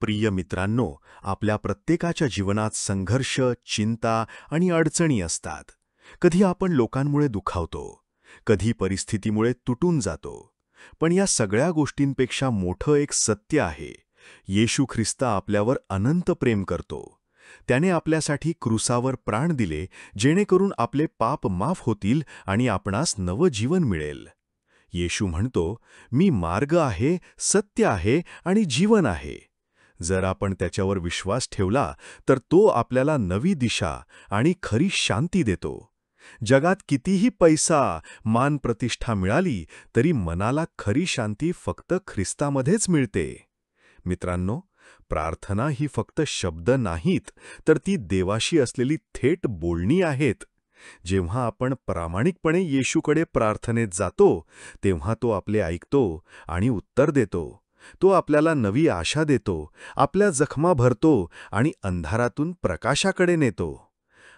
प्रिय मित्रांनो, आपल्या प्रत्येकाच्या जीवनात संघर्ष, चिंता आणि अडचणी असतात. कधी आपण लोकांमुळे दुखावतो, कधी परिस्थितीमुळे तुटून जातो. पण या सगळ्या गोष्टींपेक्षा मोठं एक सत्य आहे. येशू ख्रिस्त आपल्यावर अनंत प्रेम करतो. त्याने आपल्यासाठी क्रूसावर प्राण दिले, जेणेकरून आपले पाप माफ होतील आणि आपणास नवं जीवन मिळेल. येशू म्हणतो, मी मार्ग आहे, सत्य आहे आणि जीवन आहे. जर आपण त्याच्यावर विश्वास ठेवला तर तो आपल्याला नवी दिशा आणि खरी शांती देतो. जगात कितीही पैसा, मान, प्रतिष्ठा मिळाली तरी मनाला खरी शांती फक्त ख्रिस्तामध्येच मिळते. मित्रांनो, प्रार्थना ही फक्त शब्द नाहीत, तर ती देवाशी असलेली थेट बोलणी आहेत. जेव्हा आपण प्रामाणिकपणे येशूकडे प्रार्थनेत जातो, तेव्हा तो आपले ऐकतो आणि उत्तर देतो. तो आपल्याला नवी आशा देतो, आपल्या जखमा भरतो आणि अंधारातून प्रकाशाकडे नेतो.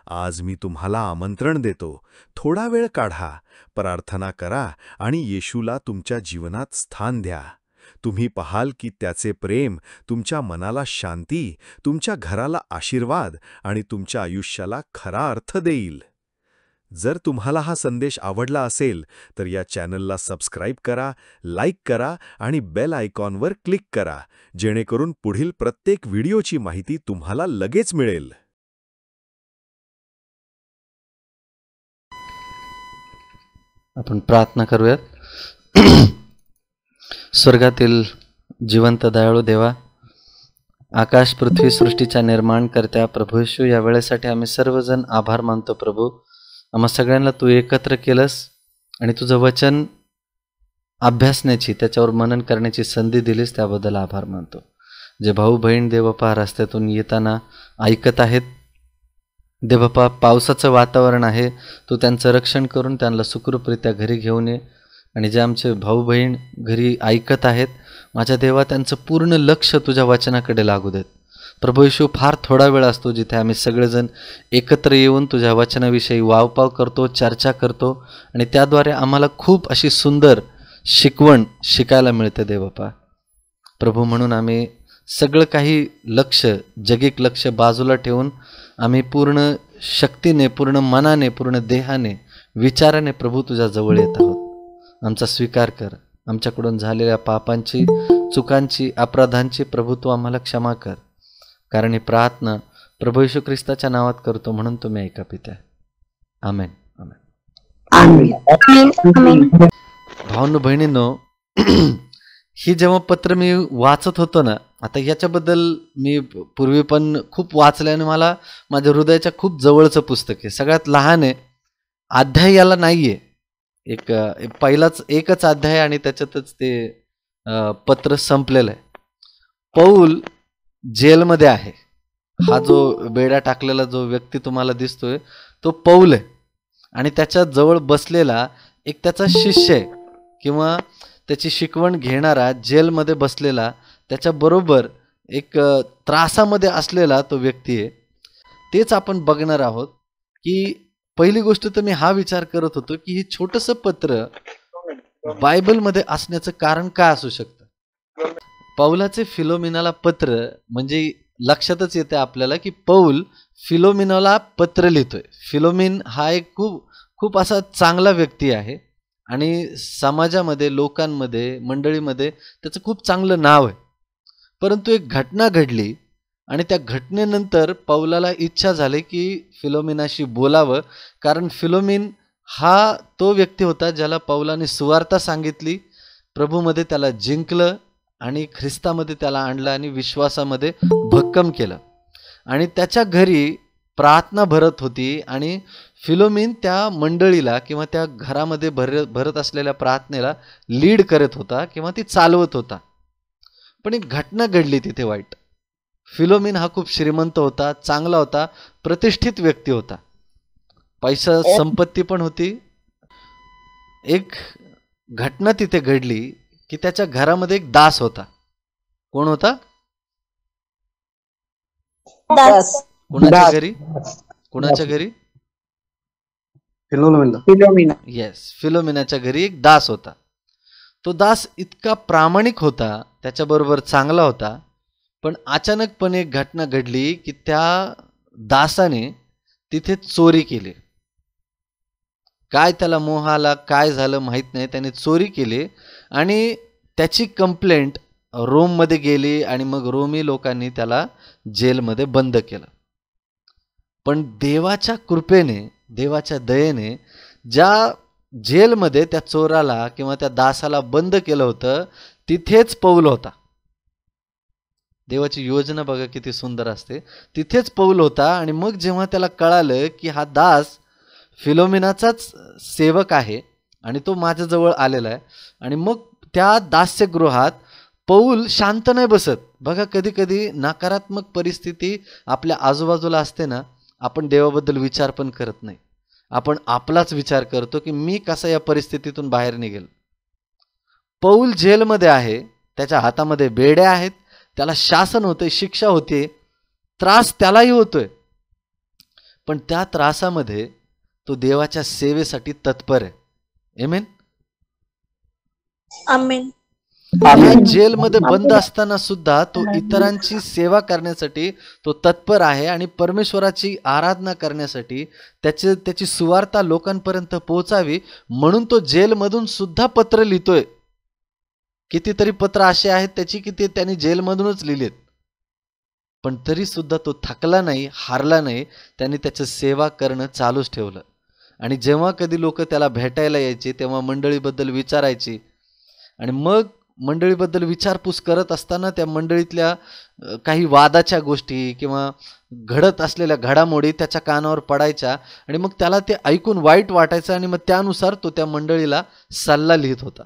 आज मी तुम्हाला आमंत्रण देतो, थोडा वेळ काढा, प्रार्थना करा आणि येशूला तुमच्या जीवनात स्थान द्या. तुम्ही पाहाल की त्याचे प्रेम तुमच्या मनाला शांती, तुमच्या घराला आशीर्वाद आणि तुमच्या आयुष्याला खरा अर्थ देईल. जर तुम्हाला हा संदेश आवडला असेल तर या चॅनलला सबस्क्राईब करा, लाईक करा आणि बेल आयकॉनवर क्लिक करा, जेणेकरून पुढील प्रत्येक व्हिडिओची माहिती तुम्हाला लगेच मिळेल. आपण प्रार्थना करूयात. स्वर्गातील जिवंत दयाळू देवा, आकाश पृथ्वी सृष्टीच्या निर्माणकर्त्या प्रभू येशू, या वेळेसाठी आम्ही सर्वजण आभार मानतो. प्रभू, आम्हा सगळ्यांना तू एकत्र केलंस आणि तुझं वचन अभ्यासण्याची, त्याच्यावर मनन करण्याची संधी दिलीस, त्याबद्दल आभार मानतो. जे भाऊ बहीण देवबापा रस्त्यातून येताना ऐकत आहेत, देवबापा पावसाचं वातावरण आहे, तू त्यांचं रक्षण करून त्यांना सुखरूपरित्या घरी घेऊन ये. आणि जे आमचे भाऊ बहीण घरी ऐकत आहेत, माझ्या देवा, त्यांचं पूर्ण लक्ष तुझ्या वचनाकडे लागू देत. प्रभू येशू, फार थोडा वेळ असतो जिथे आम्ही सगळेजण एकत्र येऊन तुझ्या वचनाविषयी वावपाव करतो, चर्चा करतो आणि त्याद्वारे आम्हाला खूप अशी सुंदर शिकवण शिकायला मिळते देवबापा. प्रभू, म्हणून आम्ही सगळं काही लक्ष, जगिक लक्ष बाजूला ठेवून आम्ही पूर्ण शक्तीने, पूर्ण मनाने, पूर्ण देहाने, विचाराने प्रभू तुझ्या जवळ येत आहोत. आमचा स्वीकार कर. आमच्याकडून झालेल्या पापांची, चुकांची, अपराधांची प्रभू तू आम्हाला क्षमा कर. कारण ही प्रार्थना प्रभू येशू ख्रिस्ताच्या नावात करतो, म्हणून तुम्ही ऐका पित्या. आमेन. आमेन. भावांनो बहिणींनो, ही जेव्हा पत्र मी वाचत होतो ना, आता याच्याबद्दल मी पूर्वी पण खूप वाचलं आणि मला माझ्या हृदयाच्या खूप जवळचं पुस्तक आहे. सगळ्यात लहान आहे, अध्याय याला नाही आहे. पहिलाच एकच अध्याय आणि त्याच्यातच ते पत्र संपलेलं आहे. पौल जेलमध्ये आहे. हा जो बेड्या टाकलेला जो व्यक्ती तुम्हाला दिसतोय तो पौल आहे आणि त्याच्या जवळ बसलेला एक त्याचा शिष्य आहे किंवा त्याची शिकवण घेणारा जेलमध्ये बसलेला, त्याच्याबरोबर एक त्रासामध्ये असलेला तो व्यक्ती आहे. तेच आपण बघणार आहोत. की पहिली गोष्ट तर मी हा विचार करत होतो की हे छोटंसं पत्र बायबलमध्ये असण्याचं कारण काय असू शकतं. पौलाचे फिलोमिनाला पत्र म्हणजे लक्षातच येते आपल्याला की पौल फिलोमिनाला पत्र लिहितोय. फिलोमिन हा एक खूप असा चांगला व्यक्ती आहे आणि समाजामध्ये, लोकांमध्ये, मंडळीमध्ये त्याचं खूप चांगलं नाव आहे. परंतु एक घटना घडली आणि त्या घटनेनंतर पौलाला इच्छा झाली की फिलोमिनाशी बोलावं, कारण फिलोमिन हा तो व्यक्ती होता ज्याला पौलाने सुवार्ता सांगितली, प्रभूमध्ये त्याला जिंकलं आणि ख्रिस्तामध्ये त्याला आणलं आणि विश्वासामध्ये भक्कम केलं. आणि त्याच्या घरी प्रार्थना भरत होती आणि फिलोमिन त्या मंडळीला किंवा त्या घरामध्ये भरत असलेल्या प्रार्थनेला लीड करत होता किंवा ती चालवत होता. पण एक घटना घडली तिथे वाईट. फिलोमिन हा खूप श्रीमंत होता, चांगला होता, प्रतिष्ठित व्यक्ती होता, पैसा संपत्ती पण होती. एक घटना तिथे घडली की त्याच्या घरामध्ये एक दास होता. कोण होता? दास. कोणाच्या घरी? कोणाच्या घरी? फिलोमिना. येस, फिलोमिनाच्या घरी एक दास होता. तो दास इतका प्रामाणिक होता, त्याच्याबरोबर चांगला होता, पण अचानकपणे एक घटना घडली की त्या दासाने तिथे चोरी केली. काय त्याला मोह आला, काय झालं माहीत नाही, त्याने चोरी केली आणि त्याची कंप्लेंट रोममध्ये गेली आणि मग रोमी लोकांनी त्याला जेलमध्ये बंद केलं. पण देवाच्या कृपेने, देवाच्या दयेने ज्या जेलमध्ये त्या चोराला किंवा त्या दासाला बंद केलं होतं तिथेच पौल होता. देवाची योजना बघा किती सुंदर असते. तिथेच पौल होता आणि मग जेव्हा त्याला कळालं की हा दास फिलोमिनाचाच सेवक आहे आणि तो माझ्याजवळ आलेला आहे, आणि मग त्या दास्यगृहात पौल शांत नाही बसत. बघा कधी कधी नकारात्मक परिस्थिती आपल्या आजूबाजूला असते ना, आपण देवाबद्दल विचार पण करत नाही, आपण आपलाच विचार करतो की मी कसा या परिस्थितीतून बाहेर निघेल. पौल जेलमध्ये आहे, त्याच्या हातामध्ये बेड्या आहेत, त्याला शासन होतंय, शिक्षा होते, त्रास त्यालाही होतोय, पण त्या त्रासामध्ये तो देवाच्या सेवेसाठी तत्पर आहे. आमेन. आमेन. या जेलमध्ये बंद असताना सुद्धा तो इतरांची सेवा करण्यासाठी तो तत्पर आहे आणि परमेश्वराची आराधना करण्यासाठी त्याची सुवार्ता लोकांपर्यंत पोहोचावी म्हणून तो जेलमधून सुद्धा पत्र लिहितोय. कितीतरी पत्र असे आहेत त्याची की ते त्यांनी जेलमधूनच लिहिलेत, पण तरी सुद्धा तो थकला नाही, हारला नाही. त्यांनी त्याची सेवा करणं चालूच ठेवलं. आणि जेव्हा कधी लोक त्याला भेटायला यायचे तेव्हा मंडळीबद्दल विचारायची, आणि मग मंडळीबद्दल विचारपूस करत असताना त्या मंडळीतल्या काही वादाच्या गोष्टी किंवा घडत असलेल्या घडामोडी त्याच्या कानावर पडायच्या आणि मग त्याला ते ऐकून वाईट वाटायचं आणि मग त्यानुसार तो त्या मंडळीला सल्ला लिहित होता.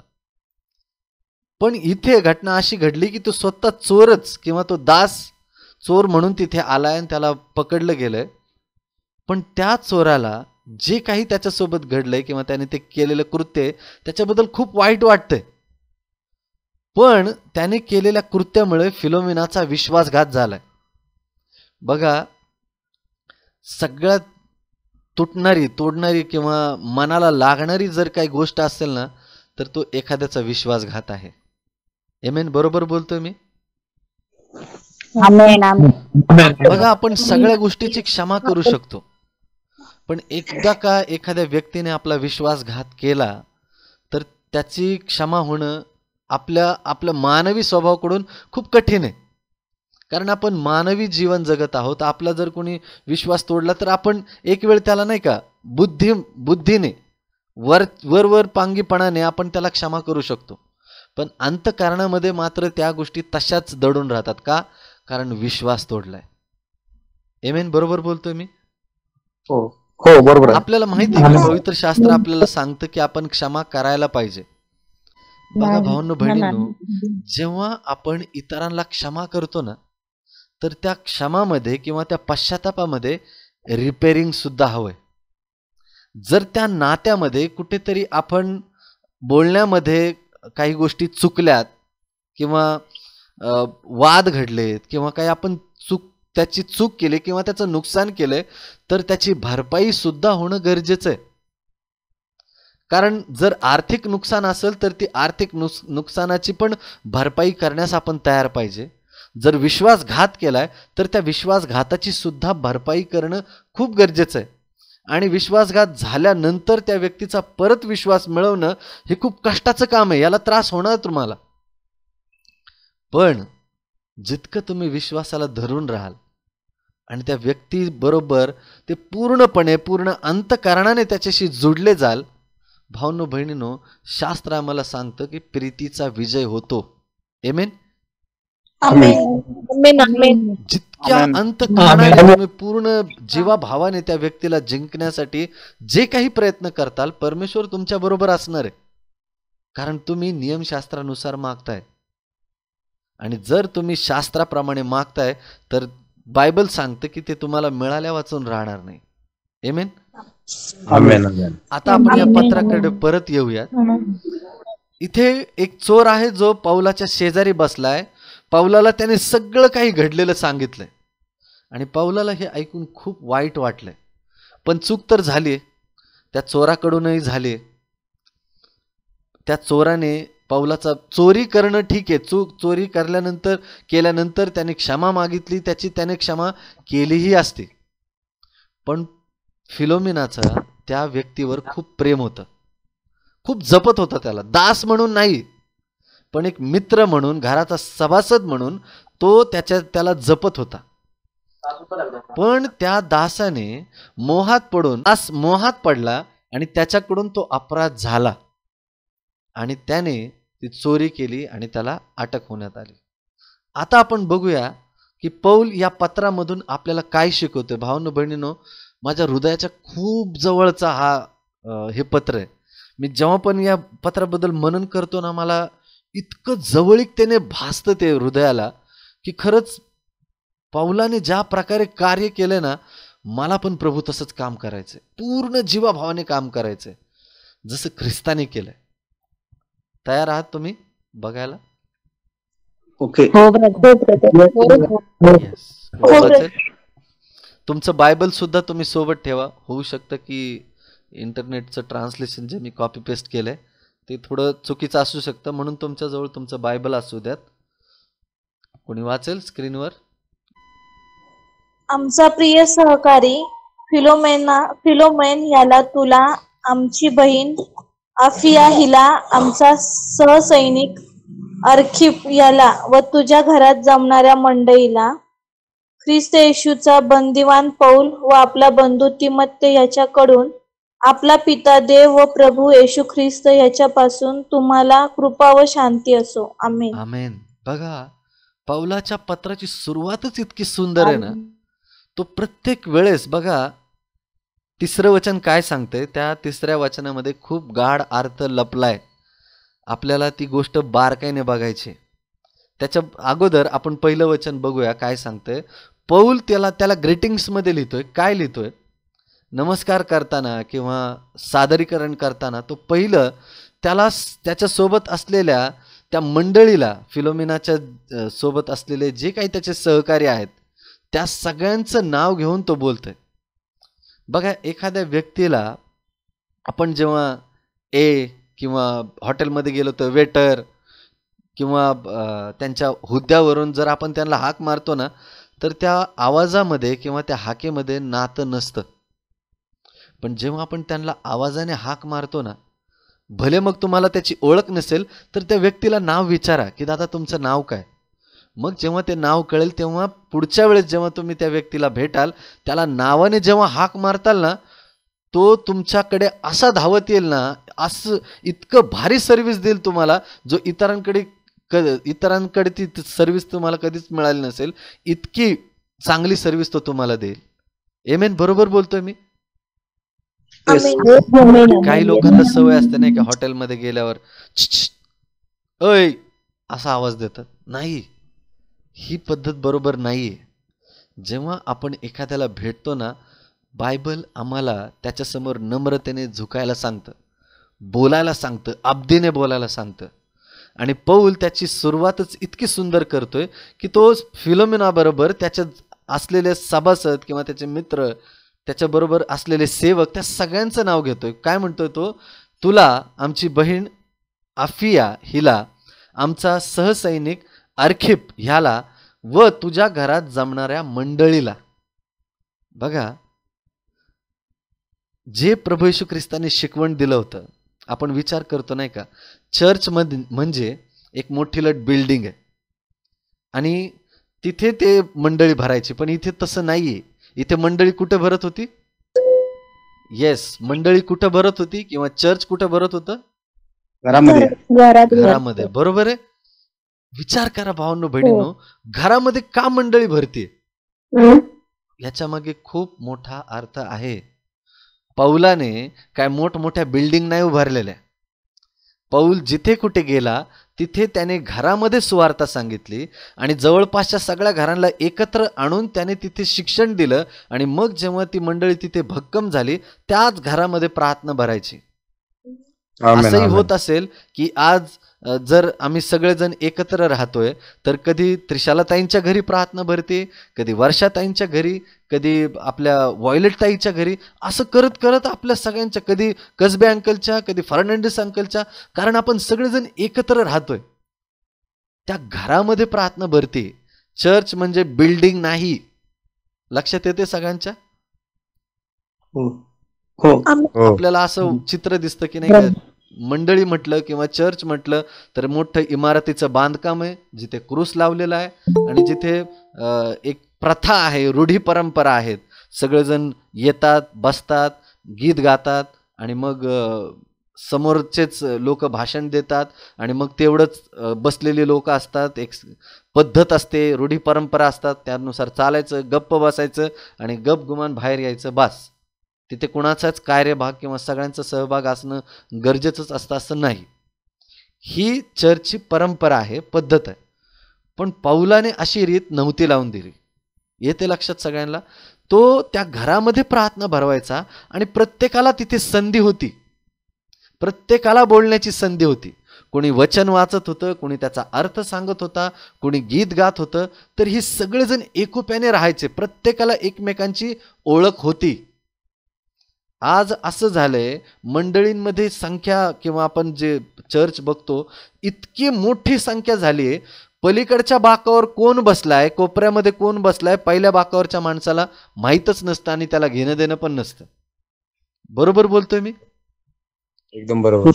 पण इथे घटना अशी घडली की तो स्वतः चोरच किंवा तो दास चोर म्हणून तिथे आलाय आणि त्याला पकडलं गेलंय. पण त्या चोराला जे काही त्याच्यासोबत घडलंय किंवा त्याने ते केलेलं कृत्य त्याच्याबद्दल खूप वाईट वाटतंय. पण त्याने केलेल्या कृत्यामुळे फिलोमिनाचा विश्वासघात झालाय. बघा, सगळ्यात तुटणारी, तोडणारी किंवा मनाला लागणारी जर काही गोष्ट असेल ना, तर तो एखाद्याचा विश्वासघात आहे. आमेन. बरोबर बोलतोय मी? आमेन. आमेन. बघा, आपण सगळ्या गोष्टीची क्षमा करू शकतो, पण एकदा का एखाद्या व्यक्तीने आपला विश्वासघात केला तर त्याची क्षमा होणं आपल्या मानवी स्वभावाकडून खूप कठीण आहे. कारण आपण मानवी जीवन जगत आहोत. आपला जर कोणी विश्वास तोडला तर आपण एक वेळ त्याला नाही का बुद्धीने वर पांगीपणाने आपण त्याला क्षमा करू शकतो, पण अंतःकरणामध्ये मात्र त्या गोष्टी तशाच दडून राहतात. का? कारण विश्वास तोडलाय. आमेन. बरोबर बोलतोय मी? हो हो, बरोबर. आपल्याला माहिती आहे की पवित्र शास्त्र आपल्याला सांगतं की आपण क्षमा करायला पाहिजे. बघा भावांनो बहिणींनो, जेव्हा आपण इतरांना क्षमा करतो ना, तर त्या क्षमामध्ये किंवा त्या पश्चातापामध्ये रिपेअरिंग सुद्धा हवंय. जर त्या नात्यामध्ये कुठेतरी आपण बोलण्यामध्ये काही गोष्टी चुकल्यात किंवा वाद घडलेत किंवा काही आपण त्याची चूक केली किंवा त्याचं नुकसान केलंय, तर त्याची भरपाई सुद्धा होणं गरजेचं आहे. कारण जर आर्थिक नुकसान असेल तर ती आर्थिक नुकसानाची पण भरपाई करण्यास आपण तयार पाहिजे. जर विश्वासघात केलाय तर त्या विश्वासघाताची सुद्धा भरपाई करणं खूप गरजेचं आहे. आणि विश्वासघात झाल्यानंतर त्या व्यक्तीचा परत विश्वास मिळवणं हे खूप कष्टाचं काम आहे. याला त्रास होणार तुम्हाला. पण जितकं तुम्ही विश्वासाला धरून राहाल आणि त्या व्यक्तीबरोबर ते पूर्णपणे पूर्ण अंतःकरणाने त्याच्याशी जुडले जाल, भावनो बहिणीनो, शास्त्र आम्हाला सांगतं की प्रीतीचा विजय होतो. आमेन. जितक्या अंतःकरणाने तुम्ही पूर्ण जीवाभावाने त्या व्यक्तीला जिंकण्यासाठी जे काही प्रयत्न करताल, परमेश्वर तुमच्या बरोबर असणार आहे. कारण तुम्ही नियमशास्त्रानुसार मागताय, आणि जर तुम्ही शास्त्राप्रमाणे मागताय तर बायबल सांगते की ते तुम्हाला मिळाल्या वाचून राहणार नाही. आमेन. आता आपण या पत्राकडे परत येऊयात. इथे एक चोर आहे जो पौलाच्या शेजारी बसलाय. पौलाला त्याने सगळं काही घडलेलं सांगितलंय आणि पौलाला हे ऐकून खूप वाईट वाटलंय. पण चूक तर झाली, त्या चोराकडूनही झाली. त्या चोराने पौलाचा चोरी करणं ठीक आहे, चोरी केल्यानंतर त्याने क्षमा मागितली, त्याने क्षमा केलीही असते. पण फिलोमिनाचा त्या व्यक्तीवर खूप प्रेम होतं, खूप जपत होता त्याला. दास म्हणून नाही, पण एक मित्र म्हणून, घराचा सभासद म्हणून तो त्याला जपत होता. पण त्या दासाने दास मोहात पडला आणि त्याच्याकडून तो अपराध झाला आणि त्याने ती चोरी केली आणि त्याला अटक होण्यात आली. आता आपण बघूया की पौल या पत्रामधून आपल्याला काय शिकवतोय. भावांनो बहिणींनो, माझ्या हृदयाच्या खूप जवळचा हे पत्र आहे. मी जेव्हा पण या पत्राबद्दल मनन करतो ना, मला इतकं जवळीकतेने भासतं ते हृदयाला की खरंच पौलाने ज्या प्रकारे कार्य केलं ना, मला पण प्रभू तसंच काम करायचंय, पूर्ण जीवाभावाने काम करायचंय जसं ख्रिस्ताने केलंय. तयार आहात तुम्ही बघायला? ओके. Yes. तुमचं बायबल सुद्धा तुम्ही सोबत ठेवा. होऊ शकतं की इंटरनेटचं ट्रान्सलेशन जे मी कॉपी पेस्ट केलंय ते थोडं चुकीचं असू शकतं, म्हणून तुमच्याजवळ तुमचं बायबल असू द्यात. कोणी वाचेल स्क्रीनवर? आमचा प्रिय सहकारी फिलोमेन याला, तुला, आमची बहीण आफिया हिला, आमचा सहसैनिक अर्खिप याला व तुझ्या घरात जमणाऱ्या मंडळीला, ख्रिस्त येशूचा बंदिवान पौल व आपला बंधू तिमोथेय याच्याकडून आपला पिता देव व प्रभू येशू ख्रिस्त याच्यापासून तुम्हाला कृपा व शांती असो. आमेन. आमेन. बघा, पौलाच्या पत्राची सुरुवातच इतकी सुंदर आहे ना. तो प्रत्येक वेळेस बघा, तिसरं वचन काय सांगतंय, त्या तिसऱ्या वचनामध्ये खूप गाढ अर्थ लपलाय. आपल्याला ती गोष्ट बारकाईने बघायची. त्याच्या अगोदर आपण पहिलं वचन बघूया काय सांगतंय. पौल त्याला ग्रीटिंग्स मध्ये लिहितोय. काय लिहितोय? नमस्कार करताना किंवा सादरीकरण करताना तो त्याच्या सोबत असलेल्या त्या मंडळीला, फिलोमिनाच्या सोबत असलेले जे काही त्याचे सहकारी आहेत, त्या सगळ्यांचं नाव घेऊन तो बोलतोय. बघा, एखाद्या व्यक्तीला आपण जेव्हा किंवा हॉटेलमध्ये गेलो तर वेटर किंवा त्यांच्या हुद्द्यावरून जर आपण त्यांना हाक मारतो ना, तर त्या आवाजामध्ये किंवा त्या हाकेमध्ये नातं नसतं. पण जेव्हा आपण त्यांना आवाजाने हाक मारतो ना, भले मग तुम्हाला त्याची ओळख नसेल तर त्या व्यक्तीला नाव विचारा की दादा तुमचं नाव काय. मग जेव्हा ते नाव कळेल तेव्हा पुढच्या वेळेस जेव्हा तुम्ही त्या व्यक्तीला भेटाल, त्याला नावाने जेव्हा हाक मारताल ना, तो तुमच्याकडे असा धावत येईल ना, असं इतकं भारी सर्व्हिस देईल तुम्हाला, जो इतरांकडे ती सर्व्हिस तुम्हाला कधीच मिळाली नसेल. इतकी चांगली सर्व्हिस तो तुम्हाला देईल. आमेन. बरोबर बोलतोय मी? काही लोकांना सवय असते नाही का, हॉटेलमध्ये गेल्यावर अय असा आवाज देतात. नाही, ही पद्धत बरोबर नाहीये. जेव्हा आपण एखाद्याला भेटतो ना, बायबल आम्हाला त्याच्यासमोर नम्रतेने झुकायला सांगतं, बोलायला सांगतं, अब्दीने बोलायला सांगतं. आणि पौल त्याची सुरुवातच इतकी सुंदर करतोय की तो फिलोमेनाबरोबर त्याच्या असलेले सभासद किंवा त्याचे मित्र, त्याच्याबरोबर असलेले सेवक, त्या सगळ्यांचं नाव घेतोय. काय म्हणतोय तो? तुला, आमची बहीण आफिया हिला, आमचा सहसैनिक अर्खिप ह्याला व तुझ्या घरात जमणाऱ्या मंडळीला. बघा, जे प्रभू येशू ख्रिस्ताने शिकवण दिलं होतं, आपण विचार करतो नाही का, चर्च म्हणजे एक मोठीलट बिल्डिंग आहे आणि तिथे ते मंडळी भरायची. पण इथे तसं नाहीये. इथे मंडळी कुठे भरत होती? येस, मंडळी कुठं भरत होती किंवा चर्च कुठं भरत होतं? घरामध्ये. बरोबर आहे. विचार करा भावांनो बहिणींनो, घरामध्ये का मंडळी भरते? याच्या मागे खूप मोठा अर्थ आहे. पौलाने काय मोठमोठ्या बिल्डिंग नाही उभारलेल्या. पौल जिथे कुठे गेला तिथे त्याने घरामध्ये सुवार्ता सांगितली आणि जवळपासच्या सगळ्या घरांना एकत्र आणून त्याने तिथे शिक्षण दिलं. आणि मग जेव्हा ती मंडळी तिथे भक्कम झाली, त्याच घरामध्ये प्रार्थना भरायची. असंही होत असेल की आज जर आम्ही सगळेजण एकत्र राहतोय तर कधी त्रिशालाताईंच्या घरी प्रार्थना भरते, कधी वर्षाताईंच्या घरी, कधी आपल्या व्हायोलेट ताईच्या घरी, असं करत करत आपल्या सगळ्यांच्या, कधी कसबे अंकलच्या, कधी फर्नांडिस अंकलच्या, कारण आपण सगळेजण एकत्र राहतोय त्या घरामध्ये प्रार्थना भरते. चर्च म्हणजे बिल्डिंग नाही. लक्षात येते सगळ्यांच्या? हो हो आपल्याला असं चित्र दिसतं की नाही का, मंडळी म्हटलं किंवा चर्च म्हटलं तर मोठं इमारतीचं बांधकाम आहे, जिथे क्रूस लावलेला आहे आणि जिथे एक प्रथा आहे, रूढी परंपरा आहेत. सगळेजण येतात, बसतात, गीत गातात आणि मग समोरचेच लोक भाषण देतात आणि मग तेवढंच बसलेली लोक असतात. एक पद्धत असते, रूढी परंपरा असतात, त्यानुसार चालायचं, गप्प बसायचं आणि गपगुमान बाहेर यायचं, बास. तिथे कुणाचाच कार्यभाग किंवा सगळ्यांचा सहभाग असणं गरजेचंच असतं असं नाही. ही चर्चची परंपरा आहे, पद्धत आहे. पण पौलाने अशी रीत नव्हती लावून दिली. येते लक्षात सगळ्यांना? तो त्या घरामध्ये प्रार्थना भरवायचा आणि प्रत्येकाला तिथे संधी होती, प्रत्येकाला बोलण्याची संधी होती. कोणी वचन वाचत होतं, कोणी त्याचा अर्थ सांगत होता, कोणी गीत गात होतं. तर ही सगळेजण एकोप्याने राहायचे, प्रत्येकाला एकमेकांची ओळख होती. आज असं झालंय मंडळींमध्ये संख्या, किंवा आपण जे चर्च बघतो इतकी मोठी संख्या झाली आहे, पलीकडच्या बाकावर कोण बसलाय, कोपऱ्यामध्ये कोण बसलाय, पहिल्या बाकावरच्या माणसाला माहीतच नसतं आणि त्याला घेणं देणं पण नसतं. बरोबर बोलतोय मी? एकदम बरोबर.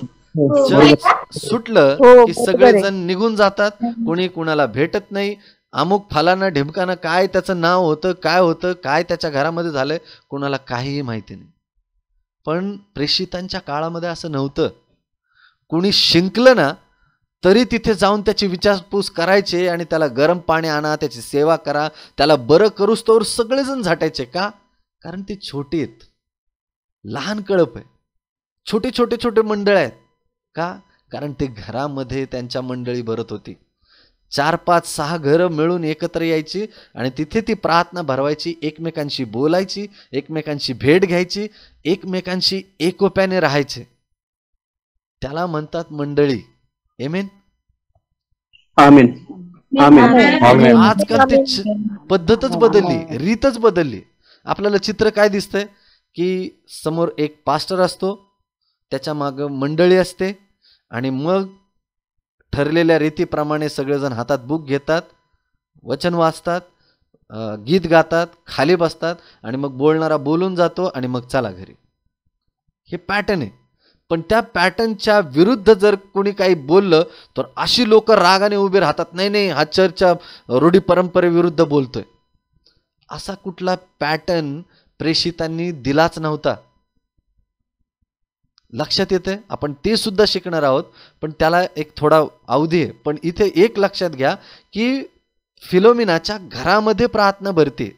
चर्च सुटलं हो, की बरोबर आहे. सगळेजण निघून जातात, कोणी कुणाला भेटत नाही. अमुक फलाना ढिमकाना काय त्याचं नाव होतं, काय होतं, काय त्याच्या घरामध्ये झालंय, कुणाला काहीही माहिती नाही. पण प्रेषितांच्या काळामध्ये असं नव्हतं. कुणी शिंकलं ना तरी तिथे जाऊन त्याची विचारपूस करायचे आणि त्याला गरम पाणी आणा, त्याची सेवा करा, त्याला बरं करूस तोवर सगळेजण झाटायचे. का? कारण ते छोटे आहेत, लहान कळप आहे, छोटे छोटे छोटे मंडळ आहेत. का? कारण ते घरामध्ये त्यांच्या मंडळी भरत होती. 4, 5, 6 घरं मिळून एकत्र यायची आणि तिथे ती प्रार्थना भरवायची, एकमेकांशी बोलायची, एकमेकांशी भेट घ्यायची, एकमेकांशी एकोप्याने राहायचे. त्याला म्हणतात मंडळी. आमेन. आमीन आमीन आमेन. आजकाल ते पद्धतच बदलली, रीतच बदलली. आपल्याला चित्र काय दिसतंय की समोर एक पास्टर असतो, त्याच्या मागं मंडळी असते आणि मग ठरलेल्या रीतीप्रमाणे सगळेजण हातात बुक घेतात, वचन वाचतात, गीत गातात, खाली बसतात आणि मग बोलणारा बोलून जातो आणि मग चला घरी. हे पॅटर्न आहे. पण त्या पॅटर्नच्या विरुद्ध जर कोणी काही बोललं तर अशी लोक रागाने उभे राहतात, नाही नाही हा चर्चच्या रूढी परंपरेविरुद्ध बोलतोय. असा कुठला पॅटर्न प्रेषितांनी दिलाच नव्हता. लक्षात येते? आपण ते सुद्धा शिकणार आहोत, पण त्याला एक थोडा अवधी आहे. पण इथे एक लक्षात घ्या की फिलोमिनाच्या घरामध्ये प्रार्थना भरते.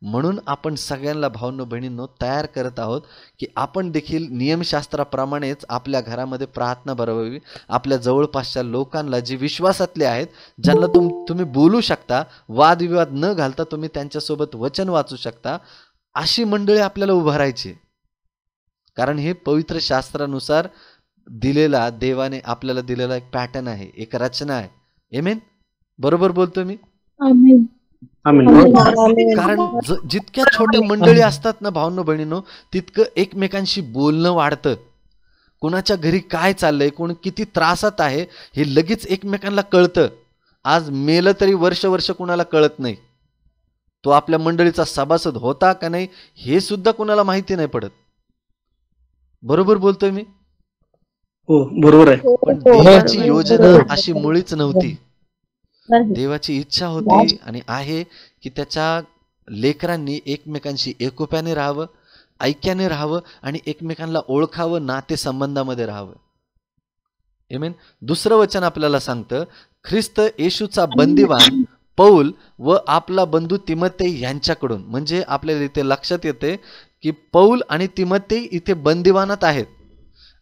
म्हणून आपण सगळ्यांना भावांनो बहिणींनो तयार करत आहोत की आपण देखील नियमशास्त्राप्रमाणेच आपल्या घरामध्ये प्रार्थना भरवावी. आपल्या जवळपासच्या लोकांना, जी विश्वासातले आहेत, ज्यांना तुम्ही बोलू शकता, वादविवाद न घालता तुम्ही त्यांच्यासोबत वचन वाचू शकता, अशी मंडळी आपल्याला उभारायची. कारण हे पवित्र शास्त्रानुसार दिलेला, देवाने आपल्याला दिलेला एक पॅटर्न आहे, एक रचना आहे. आमेन. बरोबर बोलतो मी? आमीन कारण जितक्या छोट्या मंडळी असतात ना भावांनो बहिणींनो, तितकं एकमेकांशी बोलणं वाढतं. कोणाच्या घरी काय चाललंय, कोण किती त्रासात आहे, हे लगेच एकमेकांना कळतं. आज मेलं तरी वर्ष वर्ष कुणाला कळत नाही. तो आपल्या मंडळीचा सभासद होता का नाही हे सुद्धा कुणाला माहिती नाही पडत. बरोबर बोलतोय मी? हो बरोबर आहे. पण देवाची योजना अशी मुळीच नव्हती. देवाची इच्छा होती आणि आहे की त्याच्या लेकरांनी एकमेकांशी एकोप्याने राहावं, ऐक्याने राहावं आणि एकमेकांना ओळखावं, नातेसंबंधामध्ये राहावं. आमेन. दुसरं वचन आपल्याला सांगतं, ख्रिस्त येशूचा बंदिवान पौल व आपला बंधू तिमोथेय यांच्याकडून. म्हणजे आपल्याला इथे लक्षात येते की पौल आणि तिमोथेय इथे बंदिवानात आहेत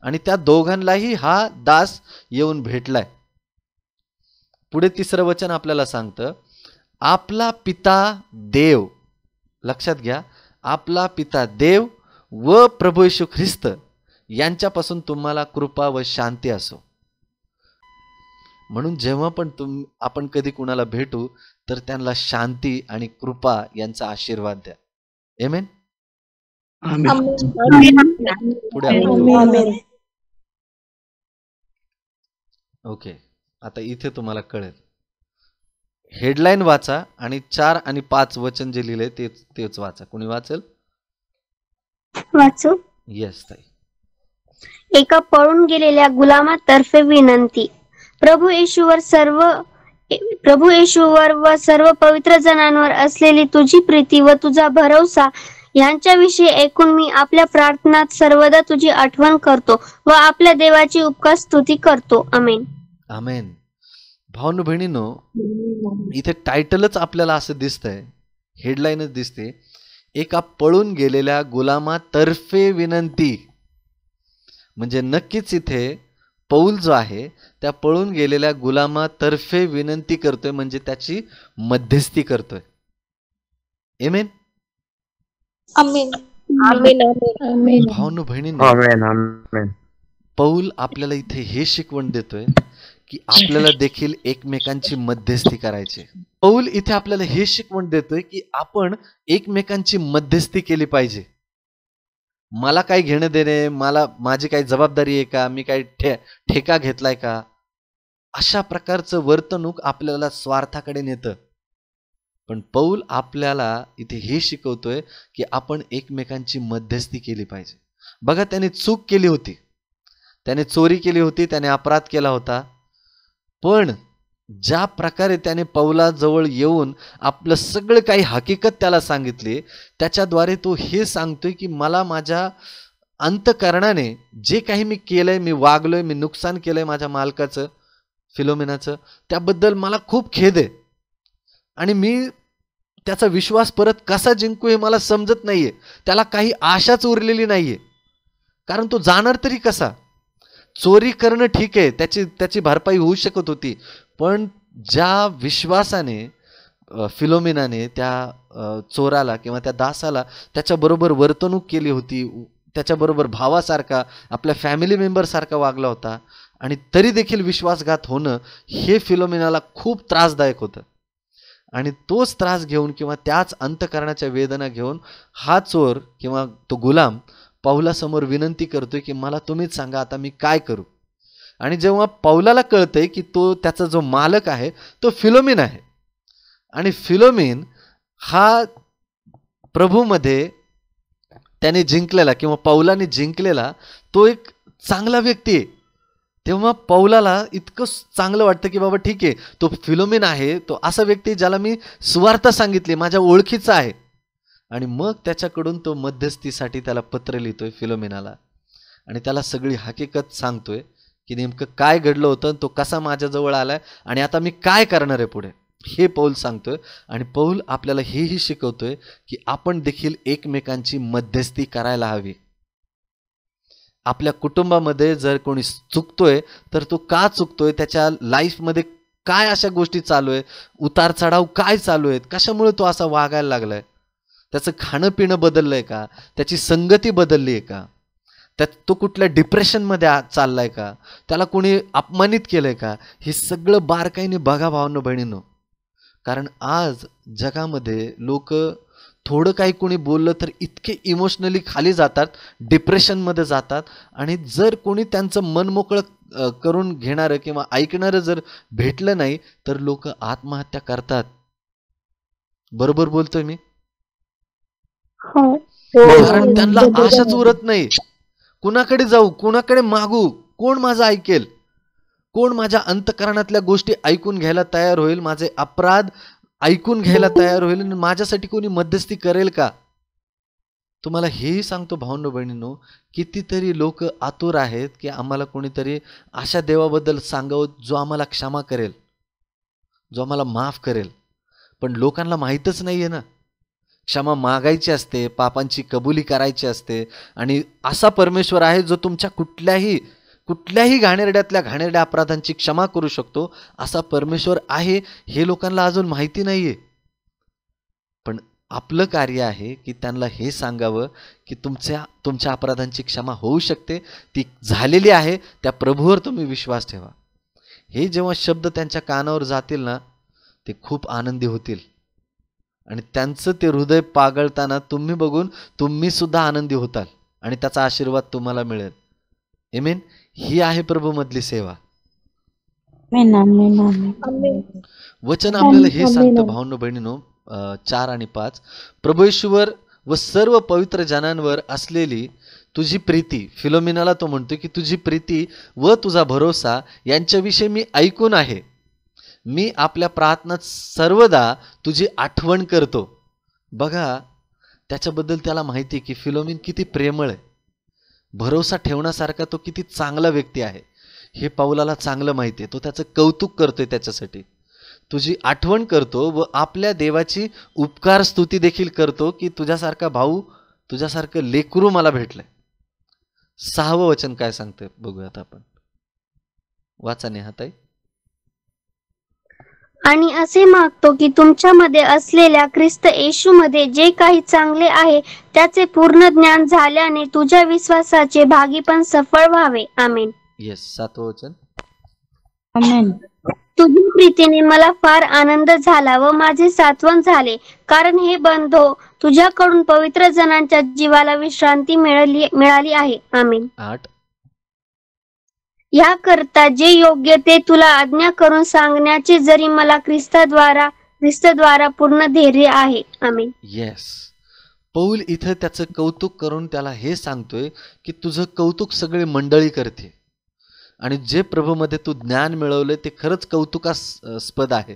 आणि त्या दोघांनाही हा दास येऊन भेटलाय. पुढे तिसरं वचन आपल्याला सांगतं, आपला पिता देव. लक्षात घ्या, आपला पिता देव व प्रभू येशू ख्रिस्त यांच्यापासून तुम्हाला कृपा व शांती असो. म्हणून जेव्हा पण आपण कधी कुणाला भेटू तर त्यांना शांती आणि कृपा यांचा आशीर्वाद द्या. आमेन. पुढे आपण ओके. आता इथे तुम्हाला कळेल. हेडलाईन वाचा आणि 4 आणि 5 वचन जे लिहिले तेच वाचा. कोणी वाचेल? वाचू. येस ताई. एका पळून गेलेल्या गुलामातर्फे विनंती. प्रभू येशूवर व सर्व पवित्र जनांवर असलेली तुझी प्रीती व तुझा भरवसा यांच्याविषयी ऐकून मी आपल्या प्रार्थनात सर्वदा तुझी आठवण करतो व आपल्या देवाची उपकार स्तुती करतो. आमेन. आमेन. भाऊ बहिणींनो, इथे टायटलच आपल्याला असं दिसतंय, हेडलाईनच दिसते, एका पळून गेलेल्या गुलामातर्फे विनंती. म्हणजे नक्कीच इथे पौल जो आहे त्या पळून गेलेल्या गुलामातर्फे विनंती करतोय, म्हणजे त्याची मध्यस्थी करतोय. आमेन. आमीन. आमीन. भाऊ बहिणींनो, आमेन आमेन. पौल आपल्याला इथे हे शिकवण देतोय की आपल्याला देखील एकमेकांची मध्यस्थी करायची. पौल इथे आपल्याला हे शिकवण देतोय की आपण एकमेकांची मध्यस्थी केली पाहिजे. मला काय घेणं देणे, माझी काही जबाबदारी आहे का, मी काही ठेका घेतलाय का, अशा प्रकारचं वर्तणूक आपल्याला स्वार्थाकडे नेतं. पण पौल आपल्याला इथे हे शिकवतोय की आपण एकमेकांची मध्यस्थी केली पाहिजे. बघा, त्याने चूक केली होती, त्याने चोरी केली होती, त्याने अपराध केला होता, पण ज्या प्रकारे त्याने पौलाजवळ येऊन आपलं सगळं काही हकीकत त्याला सांगितली, त्याच्याद्वारे तो हे सांगतोय की मला माझ्या अंतःकरणाने जे काही मी केलंय, मी वागलोय, मी नुकसान केलंय माझ्या मालकाचं, फिलोमेनाचं, त्याबद्दल मला खूप खेद आहे आणि मी त्याचा विश्वास परत कसा जिंकू हे मला समजत नाहीये. त्याला काही आशाच उरलेली नाहीये, कारण तो जाणार तरी कसा. चोरी करणं ठीक आहे, त्याची भरपाई होऊ शकत होती, पण ज्या विश्वासाने फिलोमिनाने त्या चोराला किंवा त्या दासाला त्याच्याबरोबर वर्तणूक केली होती, त्याच्याबरोबर भावासारखा, आपल्या फॅमिली मेंबरसारखा वागला होता, आणि तरी देखील विश्वासघात होणं हे फिलोमिनाला खूप त्रासदायक होतं. आणि तोच त्रास घेऊन किंवा त्याच अंतःकरणाच्या वेदना घेऊन हा चोर किंवा तो गुलाम पौलासमोर विनंती करतोय की मला तुम्हीच सांगा आता मी काय करू. आणि जेव्हा पौलाला कळतंय की त्याचा जो मालक आहे तो फिलोमिन आहे, आणि फिलोमिन हा प्रभूमध्ये त्याने जिंकलेला किंवा पौलाने जिंकलेला तो एक चांगला व्यक्ती आहे, तेव्हा पौलाला इतकं चांगलं वाटतं की बाबा ठीक आहे, तो फिलोमिन आहे, तो असा व्यक्ती ज्याला मी सुवार्ता सांगितली, माझ्या ओळखीचा आहे. आणि मग त्याच्याकडून तो मध्यस्थीसाठी त्याला पत्र लिहितोय फिलोमिनाला, आणि त्याला सगळी हकीकत सांगतोय की नेमकं काय घडलं होतं, तो कसा माझ्याजवळ आलाय आणि आता मी काय करणार आहे पुढे, हे पौल सांगतोय. आणि पौल आपल्याला हेही शिकवतोय की आपण देखील एकमेकांची मध्यस्थी करायला हवी. आपल्या कुटुंबामध्ये जर कोणी चुकतोय तर तो का चुकतोय, त्याच्या लाईफमध्ये काय अशा गोष्टी चालू आहे, उतार चढाव काय चालू आहेत, कशामुळे तो असा वागायला लागलाय, त्याचं खाणं पिणं बदललंय का, त्याची संगती बदलली आहे का, तो कुठल्या डिप्रेशनमध्ये चाललाय का, त्याला कोणी अपमानित केलंय का, हे सगळं बारकाईने बघा भावांनो बहिणींनो. कारण आज जगामध्ये लोक थोडं काही कोणी बोललं तर इतके इमोशनली खाली जातात, डिप्रेशनमध्ये जातात, आणि जर कोणी त्यांचं मन मोकळं करून घेणारं किंवा ऐकणारं जर भेटलं नाही तर लोक आत्महत्या करतात. बरोबर बोलतोय मी? कारण त्यांना आशाच उरत नाही. कुणाकडे जाऊ, कुणाकडे मागू, कोण माझं ऐकेल, कोण माझ्या अंतःकरणातल्या गोष्टी ऐकून घ्यायला तयार होईल, माझे अपराध ऐकून घ्यायला तयार होईल, आणि माझ्यासाठी कोणी मध्यस्थी करेल का. तुम्हाला हेही सांगतो भावंडो बहिणींनो, कितीतरी लोक आतुर आहेत की आम्हाला कोणीतरी अशा देवाबद्दल सांगावं जो आम्हाला क्षमा करेल, जो आम्हाला माफ करेल. पण लोकांना माहीतच नाहीये ना, क्षमा मागायची असते, पापांची कबुली करायची असते, आणि असा परमेश्वर आहे जो तुमच्या कुठल्याही घाणेरड्या अपराधांची क्षमा करू शकतो, असा परमेश्वर आहे हे लोकांना अजून माहिती नाहीये. पण आपलं कार्य आहे की त्यांना हे सांगावं की तुमच्या अपराधांची क्षमा होऊ शकते, ती झालेली आहे, त्या प्रभूवर तुम्ही विश्वास ठेवा. हे जेव्हा शब्द त्यांच्या कानावर जातील ना, ते खूप आनंदी होतील आणि त्यांचं ते हृदय पागळताना तुम्ही बघून तुम्ही सुद्धा आनंदी होताल आणि त्याचा आशीर्वाद तुम्हाला मिळेल. आमेन. ही आहे प्रभूमधली सेवा. वचन आपल्याला हे सांगतं भावनो बहिणीनो, 4 आणि 5, प्रभू येशूवर व सर्व पवित्र जनांवर असलेली तुझी प्रीती. फिलोमिनाला तो म्हणतो की तुझी प्रीती व तुझा भरोसा यांच्याविषयी मी ऐकून आहे. मी आपल्या प्रार्थनात सर्वदा तुझी आठवण करतो. बघा, त्याच्याबद्दल त्याला माहिती आहे की फिलोमिन किती प्रेमळ आहे, भरोसा ठेवण्यासारखा तो किती चांगला व्यक्ती आहे हे पौलाला चांगलं माहिती आहे. तो त्याचं कौतुक करतोय, त्याच्यासाठी तुझी आठवण करतो व आपल्या देवाची उपकार स्तुती देखील करतो की तुझ्यासारखा भाऊ, तुझ्यासारखं लेकरू मला भेटलंय. 6वं वचन काय सांगतंय बघूयात आपण. वाचा नेहाताई. आणि असे मागतो की तुमच्यामध्ये असलेल्या ख्रिस्त येशूमध्ये जे काही चांगले आहे त्याचे पूर्ण ज्ञान झाल्याने तुझ्या विश्वासाचे भागीपण सफळ व्हावे. आमेन. येस. 7वं वचन. तुझ्या प्रीतीने मला फार आनंद झाला व माझे सात्वन झाले, कारण हे बंधो तुझ्याकडून पवित्र जनांच्या जीवाला विश्रांती मिळाली आहे. आमेन. 8. याकरता जे योग्य ते तुला आज्ञा करून सांगण्याचे जरी मला ख्रिस्तद्वारा पूर्ण धैर्य आहे. आमेन. येस. पौल इथं त्याचं कौतुक करून त्याला हे सांगतोय की तुझं कौतुक सगळी मंडळी करते आणि जे प्रभूमध्ये तू ज्ञान मिळवलंय ते खरंच कौतुकास्पद आहे.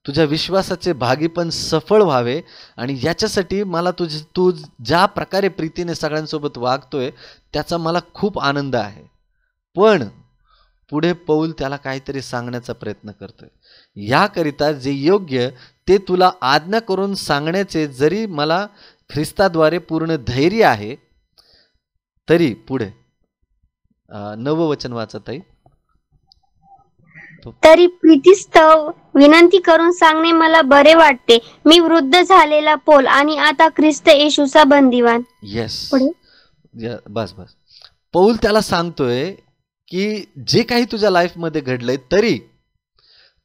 तुझ्या विश्वासाचे भागीपण सफळ व्हावे आणि याच्यासाठी मला तू ज्या प्रकारे प्रीतीने सगळ्यांसोबत वागतोय त्याचा मला खूप आनंद आहे. पण पुढे पौल त्याला काहीतरी सांगण्याचा प्रयत्न करतोय. याकरिता जे योग्य ते तुला आज्ञा करून सांगण्याचे जरी मला ख्रिस्ताद्वारे पूर्ण धैर्य आहे, तरी पुढे 9वं वचन वाचत आहे. तरी प्रीतिस्तव विनंती करून सांगणे मला बरे वाटते. मी वृद्ध झालेला पौल आणि आता ख्रिस्त येशूचा बंदिवान. येस. बस. पौल त्याला सांगतोय की जे काही तुझ्या लाईफमध्ये घडलंय तरी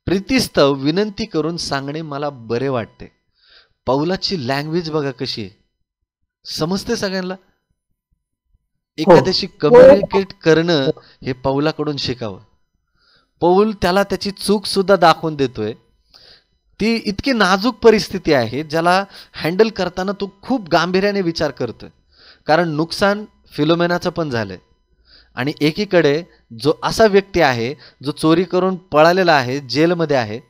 प्रीतिस्तव विनंती करून सांगणे मला बरे वाटते. पौलाची लँग्वेज बघा कशी आहे, समजते सगळ्यांना. एखाद्याशी कम्युनिकेट करणं हे पौलाकडून शिकावं. पौल त्याला त्याची चूक सुद्धा दाखवून देतोय. ती इतकी नाजूक परिस्थिती आहे ज्याला हँडल करताना तो खूप गांभीर्याने विचार करतोय, कारण नुकसान फिलोमेनाचं पण झालंय आणि एकीकडे जो असा व्यक्ती आहे जो चोरी करून पळालेला आहे, जेलमध्ये आहे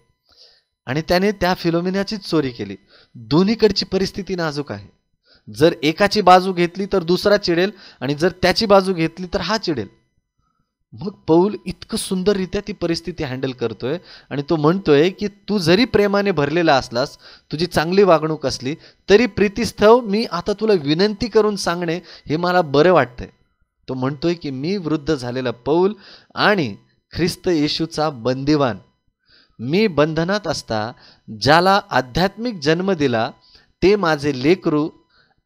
आणि त्याने त्या फिलोमेनाचीच चोरी केली. दोन्हीकडची परिस्थिती नाजूक आहे. जर एकाची बाजू घेतली तर दुसरा चिडेल आणि जर त्याची बाजू घेतली तर हा चिडेल. मग पौल इतकं सुंदररित्या ती परिस्थिती हँडल करतोय आणि तो म्हणतोय की तू जरी प्रेमाने भरलेला असलास, तुझी चांगली वागणूक असली तरी प्रीतिस्थव मी आता तुला विनंती करून सांगणे हे मला बरं वाटतंय. तो म्हणतोय की मी वृद्ध झालेला पौल आणि ख्रिस्त येशूचा बंदिवान, मी बंधनात असता ज्याला आध्यात्मिक जन्म दिला ते माझे लेकरू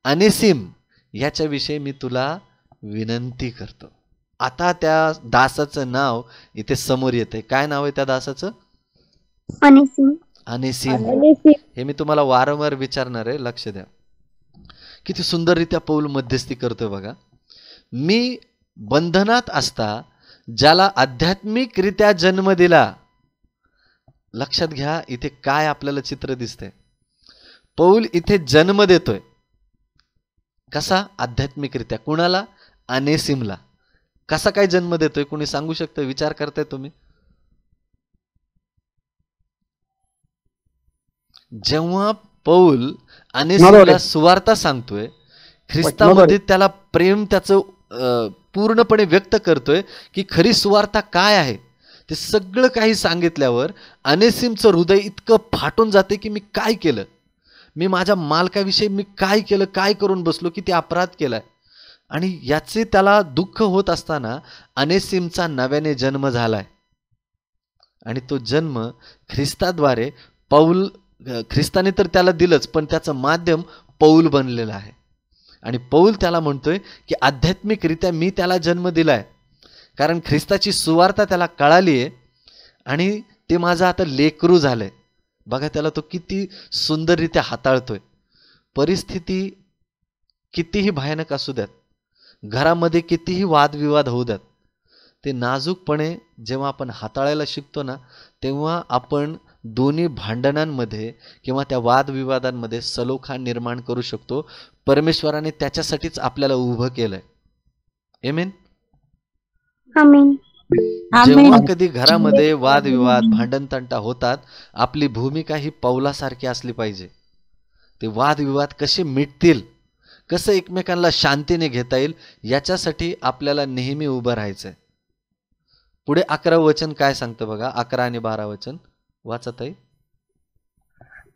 अनेसिम याच्याविषयी मी तुला विनंती करतो. आता त्या दासाचं नाव इथे समोर येते. काय नाव आहे त्या दासाचं? अनेसिम. हे मी तुम्हाला वारंवार विचारणार आहे, लक्ष द्या. किती सुंदररित्या पौल मध्यस्थी करतोय बघा. मी बंधनात असता ज्याला आध्यात्मिकरित्या जन्म दिला. लक्षात घ्या इथे काय आपल्याला चित्र दिसतंय. पौल इथे जन्म देतोय. कसा? आध्यात्मिकरित्या. कुणाला? अनेसिमला. कसा काय जन्म देतोय? कोणी सांगू शकतं? विचार करताय तुम्ही? जेव्हा पौल अनेसिमला सुवार्ता सांगतोय, ख्रिस्तामध्ये त्याला प्रेम त्याचं पूर्णपणे व्यक्त करतोय की खरी सुवार्ता काय आहे ते सगळं काही सांगितल्यावर अनेसिमचं हृदय इतकं फाटून जाते की मी काय केलं, मी माझ्या मालकाविषयी मी काय केलं, काय करून बसलो, किती अपराध केलाय. आणि याचे त्याला दुःख होत असताना अनेसिमचा नव्याने जन्म झालाय आणि तो जन्म ख्रिस्ताद्वारे ख्रिस्ताने तर त्याला दिलंच, पण त्याचं माध्यम पौल बनलेलं आहे. आणि पौल त्याला म्हणतोय की आध्यात्मिकरित्या मी त्याला जन्म दिलाय, कारण ख्रिस्ताची सुवार्ता त्याला कळाली आहे आणि ते माझं आता लेकरू झालंय. बघा त्याला तो किती सुंदररित्या हाताळतोय. परिस्थिती कितीही भयानक असू द्यात, घरामध्ये कितीही वादविवाद होऊ द्यात, ते नाजूकपणे जेव्हा आपण हाताळायला शिकतो ना, तेव्हा आपण दोन्ही भांडणांमध्ये किंवा त्या वादविवादांमध्ये सलोखा निर्माण करू शकतो. परमेश्वराने त्याच्यासाठीच आपल्याला उभं केलंय. आमेन. आमेन. जेव्हा कधी घरामध्ये वादविवाद भांडणतंटा होतात, आपली भूमिका ही पौलासारखी असली पाहिजे. ते वादविवाद कसे मिटतील, कसं एकमेकांना शांतीने घेता येईल, याच्यासाठी आपल्याला नेहमी उभं राहायचंय. पुढे 11 वचन काय सांगतं बघा, 11 आणि 12 वचन वाचत आहे.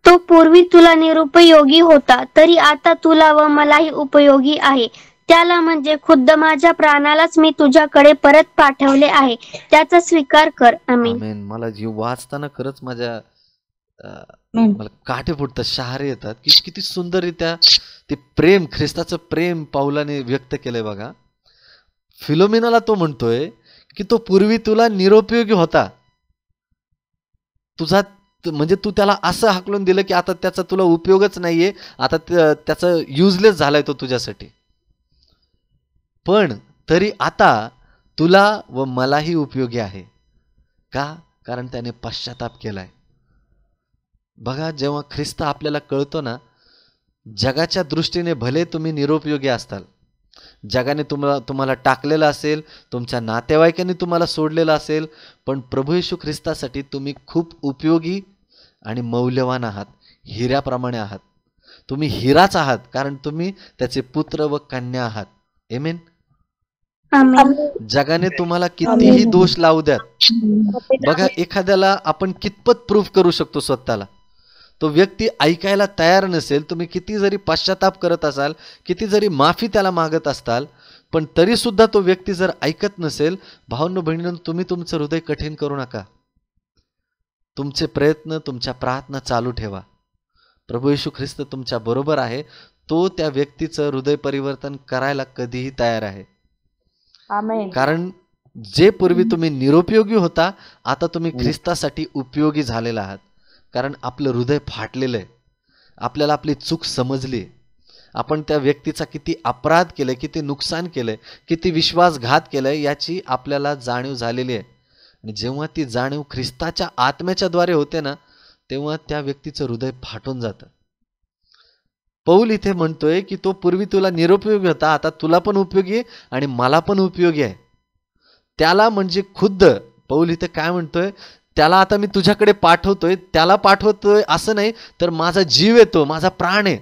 तो पूर्वी तुला निरुपयोगी होता, तरी आता तुला व मलाही उपयोगी आहे. त्याला म्हणजे खुद्द माझ्या प्राणालाच मी तुझ्याकडे परत पाठवले आहे. त्याचा स्वीकार कर. आमेन. आमेन. मला जीव वाचताना खरंच माझ्या मला काटे फुटतात, शहारे येतात की किती सुंदररित्या ते प्रेम, ख्रिस्ताचं प्रेम पौलाने व्यक्त केलंय बघा. फिलोमेनाला तो म्हणतोय की तो पूर्वी तुला निरुपयोगी होता, तुझा म्हणजे तू त्याला असं हाकलून दिलं की आता त्याचा तुला उपयोगच नाहीये, आता त्याचा युजलेस झालाय तो तुझ्यासाठी. पण तरी आता तुला व मलाही उपयोगी आहे. का? कारण त्याने पश्चाताप केलाय. बघा, जेव्हा ख्रिस्त आपल्याला कळतो ना, जगाच्या दृष्टीने भले तुम्ही निरुपयोगी असताल, जगाने तुम्हाला टाकलेलं असेल, तुमच्या नातेवाईकांनी तुम्हाला सोडलेलं असेल, पण प्रभू येशू ख्रिस्तासाठी तुम्ही खूप उपयोगी आणि मौल्यवान आहात. हिऱ्याप्रमाणे आहात. तुम्ही हिराच आहात, कारण तुम्ही त्याचे पुत्र व कन्या आहात. आमेन. जगाने तुम्हाला कितीही दोष लावू द्यात. बघा, एखाद्याला आपण कितपत प्रूफ करू शकतो स्वतःला. तो व्यक्ती ऐकायला तयार नसेल, तुम्ही किती जरी पश्चाताप करत असाल, किती जरी माफी त्याला मागत असताल, पण तरी सुद्धा तो व्यक्ती जर ऐकत नसेल, भावांनो बहिणींनो, तुम्ही तुमचं हृदय कठीण करू नका. तुमचे प्रयत्न, तुमच्या प्रार्थना चालू ठेवा. प्रभू येशू ख्रिस्त तुमच्या बरोबर आहे. तो त्या व्यक्तीचं हृदय परिवर्तन करायला कधीही तयार आहे. कारण जे पूर्वी तुम्ही निरुपयोगी होता, आता तुम्ही ख्रिस्तासाठी उपयोगी झालेला आहात. कारण आपलं हृदय फाटलेलं आहे, आपल्याला आपली चूक समजली, आपण त्या व्यक्तीचा किती अपराध केलाय, किती नुकसान केलंय, किती विश्वासघात केलाय, याची आपल्याला जाणीव झालेली आहे. आणि जेव्हा ती जाणीव ख्रिस्ताच्या आत्म्याच्या द्वारे होते ना, तेव्हा त्या व्यक्तीचं हृदय फाटून जातं. पौल इथे म्हणतोय की तो पूर्वी तुला निरुपयोगी होता, आता तुला पण उपयोगी आहे आणि मला पण उपयोगी आहे. त्याला म्हणजे खुद्द पौल इथे काय म्हणतोय, त्याला आता मी तुझ्याकडे पाठवतोय. त्याला पाठवतोय असं नाही, तर माझा जीव येतो, माझा प्राण आहे.